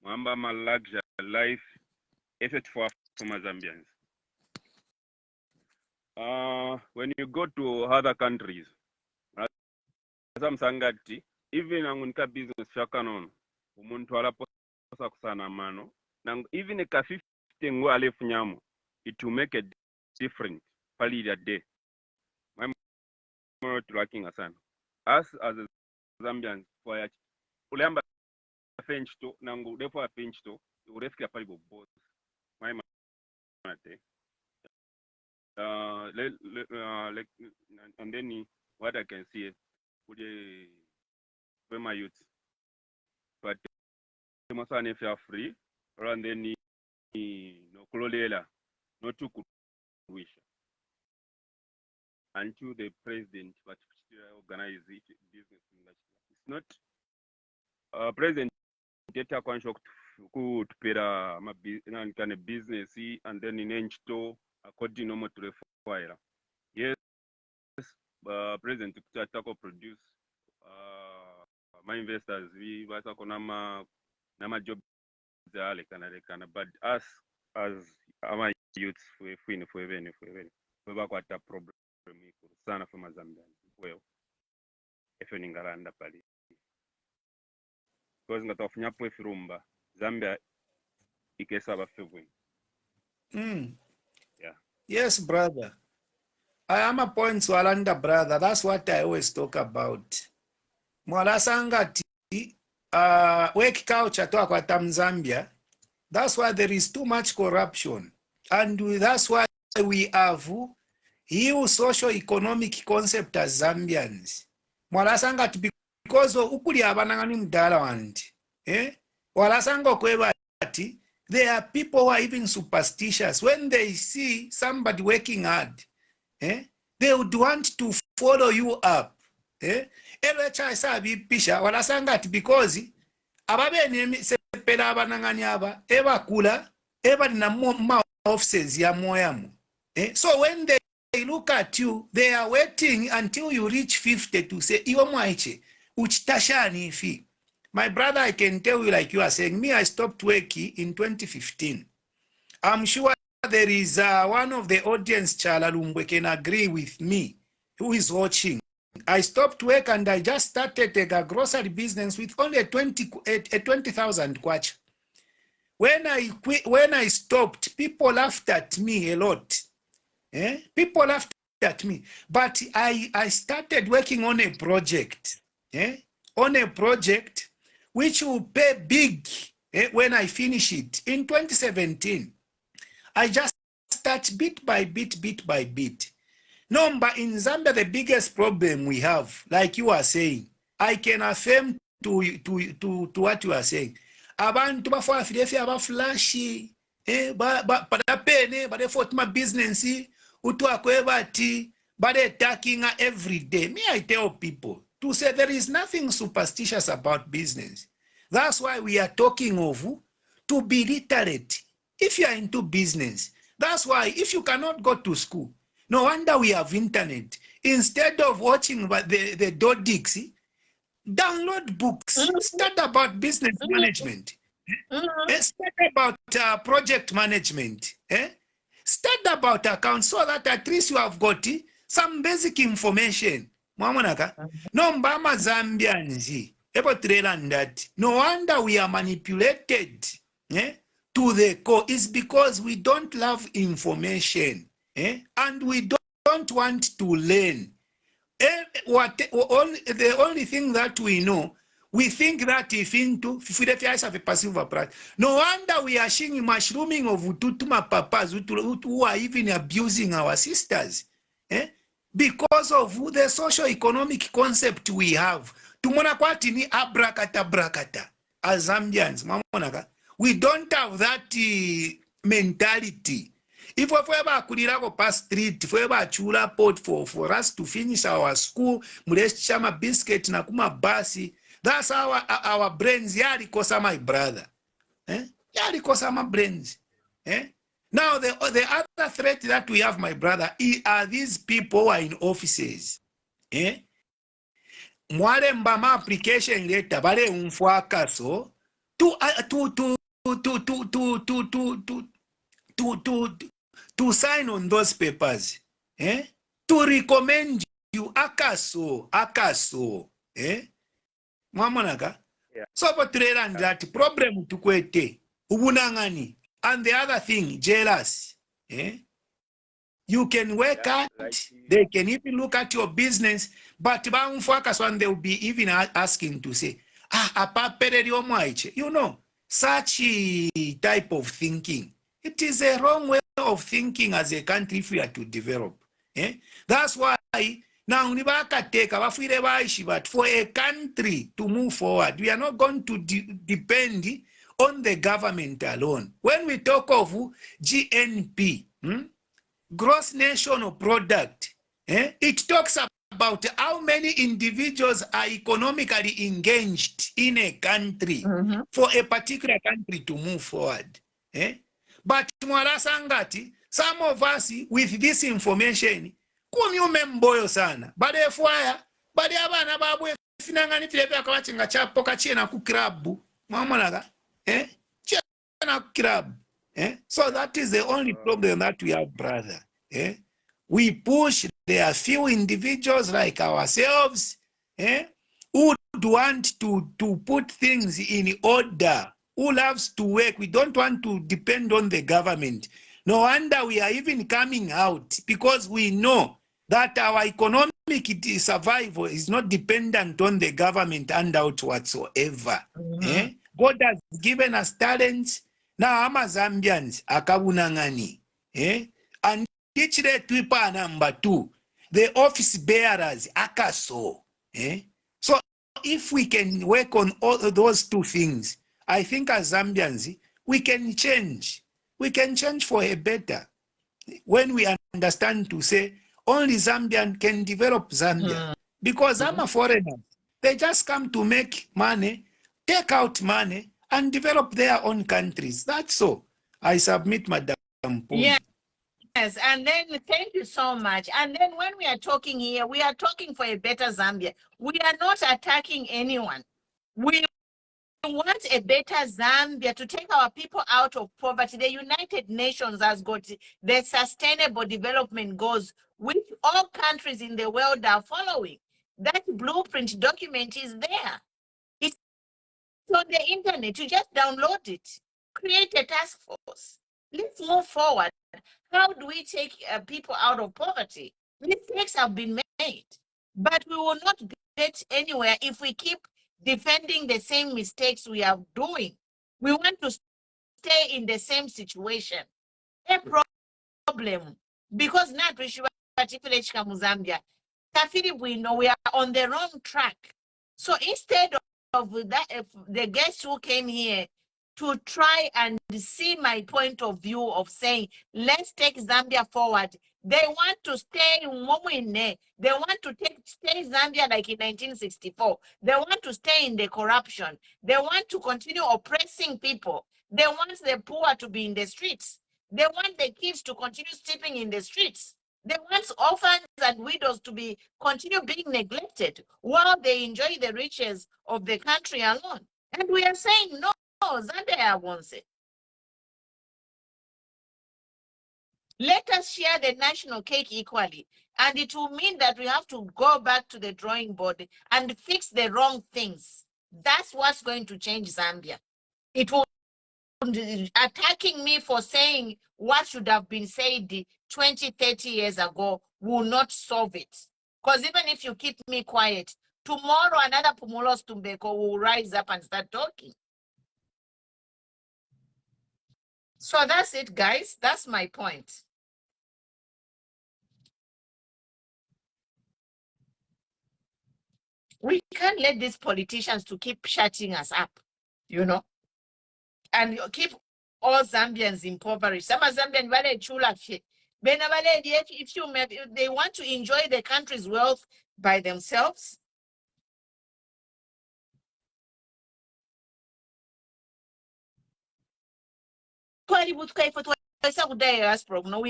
mamba ma luxury life, effort for Zambians. When you go to other countries, even angunika business shakanon, umuntu alaposa kusana mano, even a 50 ngo alef nyamo, it will make a difference pali that day. My mother lacking a son. Us as a Zambians, for a Ulamba French to Nango, therefore a pinch to, you would have a paribo both. My mate. And then what I can see for my youth. But if you are free, and then no Kololela, no to wish. Until the president but organize it business industry. It's not president data contract to pay a business and then in to according to require. Yes, president to produce my investors we was nama job but us as our youths we got a problem sana for Zambia well if you ngalanda pali because ngatafanya po firumba Zambia ikesaba fevwe. Yeah. Yes, brother. I am a point to Alanda, brother. That's what I always talk about. Mwala sangati work culture to akwatam Zambia. That's why there is too much corruption. And that's why we have hiyo social economic concept as Zambians. Mwala sangati because ukuli abanangani mdala wanti. Wala sango kweba ati there are people who are even superstitious. When they see somebody working hard, they would want to follow you up. Every child sabi pisha wala sangati because ababe ni sepela abanangani aba eba kula eba na ma offices ya moyamu. So when they look at you, they are waiting until you reach 50 to say iwo mwaiche uchitashani ifi. My brother, I can tell you, like you are saying, me, I stopped working in 2015. I'm sure there is one of the audience, Chalalumbe, can agree with me, who is watching. I stopped work and I just started a grocery business with only 20,000 kwacha. When I stopped, people laughed at me a lot. People laughed at me. But I started working on a project. On a project which will pay big when I finish it. In 2017, I just start bit by bit. Number in Zambia, the biggest problem we have, like you are saying, I can affirm to what you are saying. Abantu bafwa filefi aba flashy, ba pene, ba defort my business, utu akwebati, ba de attacking every day. Me, I tell people to say there is nothing superstitious about business. That's why we are talking of to be literate. If you are into business, that's why if you cannot go to school, no wonder we have internet. Instead of watching the Dodix, download books, start about business management, start about project management, start about accounts so that at least you have got some basic information. Mwamonaka. No mbama Zambians. That no wonder we are manipulated to the core. Is because we don't love information and we don't want to learn. The only thing that we know, we think that if into have a passive approach. No wonder we are seeing mushrooming of ututuma papas who are even abusing our sisters. Because of the socio-economic concept we have. Tumona kwati ni abrakata as Zambians. We don't have that mentality. If we ever could go past street, if we ever chula port for us to finish our school, mulesh chama biscuit na kuma basi, that's our brains. Yari kosa my brother. Yari kosa my brains. Now the other threat that we have, my brother, are these people who are in offices. Mwale mbama application letter, bale umfuakaso to sign on those papers, to recommend you akaso, mwamonaka. So but that problem to kwete ubunangani, and the other thing, jealous. You can work out, they can even look at your business, but one they will be even asking to say, you know, such a type of thinking. It is a wrong way of thinking as a country if we are to develop. That's why now but for a country to move forward, we are not going to depend on the government alone. When we talk of GNP, gross national product, it talks about how many individuals are economically engaged in a country for a particular country to move forward. But Mwarasangati, some of us with this information, kumyumemboyo sana. Bade fwaya, bade abana babwe finangani filepea kwa chinga chapo kachie kukrabu. Mwamonaga, na kukrabu. So that is the only problem that we have, brother. We push, there are few individuals like ourselves who would want to put things in order, who loves to work. We don't want to depend on the government. No wonder we are even coming out, because we know that our economic survival is not dependent on the government handout whatsoever. God has given us talents. Now, I'm a Zambians, akabunangani. And each day, twipa number 2, the office bearers, akaso. So, if we can work on all those two things, I think as Zambians, we can change. We can change for a better. When we understand to say, only Zambian can develop Zambia. Because I'm a foreigner. They just come to make money, take out money, and develop their own countries. That's all. I submit, Madam Pumi. Yes, and then thank you so much. And then when we are talking here, we are talking for a better Zambia. We are not attacking anyone. We want a better Zambia to take our people out of poverty. The United Nations has got the Sustainable Development Goals, which all countries in the world are following. That blueprint document is there. It's on the internet. You just download it. Create a task force. Let's move forward. How do we take people out of poverty? Mistakes have been made, but we will not get anywhere if we keep defending the same mistakes we are doing. We want to stay in the same situation. A problem, because not Zambia, we know we are on the wrong track. So instead of that, if the guests who came here to try and see my point of view of saying, let's take Zambia forward, they want to stay in there. They want to stay Zambia like in 1964. They want to stay in the corruption. They want to continue oppressing people. They want the poor to be in the streets. They want the kids to continue sleeping in the streets. They want orphans and widows to continue being neglected while they enjoy the riches of the country alone. And we are saying, no, Zambia wants it. Let us share the national cake equally. And it will mean that we have to go back to the drawing board and fix the wrong things. That's what's going to change Zambia. It will attacking me for saying what should have been said 20, 30 years ago will not solve it. Because even if you keep me quiet, tomorrow another Pumulos Tumbeko will rise up and start talking. So that's it, guys. That's my point. We can't let these politicians to keep shutting us up, you know, and keep all Zambians impoverished. Some Zambians, if they want to enjoy the country's wealth by themselves, we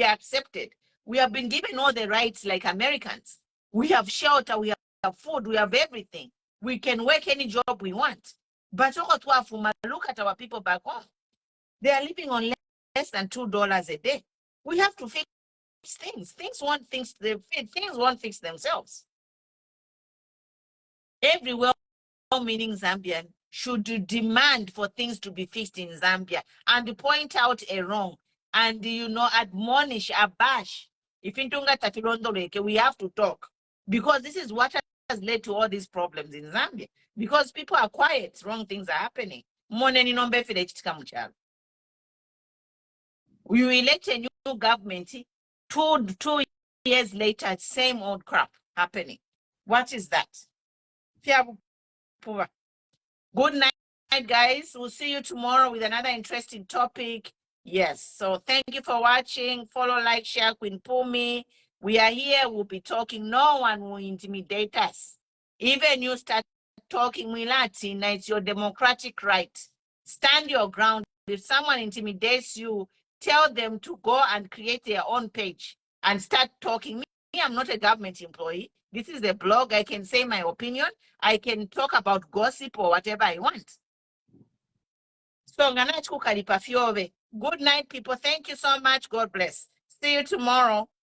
are accepted. We have been given all the rights like Americans. We have shelter, we have food, we have everything. We can work any job we want. But look at our people back home. They are living on less than $2 a day. We have to fix things. Things won't fix themselves. Every well-meaning Zambian should demand for things to be fixed in Zambia and point out a wrong and, you know, admonish, abash. If we have to talk, because this is what has led to all these problems in Zambia. Because people are quiet, wrong things are happening. You elect a new government, two years later, same old crap happening. What is that? Good night, guys. We'll see you tomorrow with another interesting topic. Yes. So thank you for watching. Follow, like, share, Queen Pumi. We are here. We'll be talking. No one will intimidate us. Even you start talking Milati, it's your democratic right. Stand your ground. If someone intimidates you, tell them to go and create their own page and start talking. Me, I'm not a government employee. This is a blog. I can say my opinion. I can talk about gossip or whatever I want. So, good night, people. Thank you so much. God bless. See you tomorrow.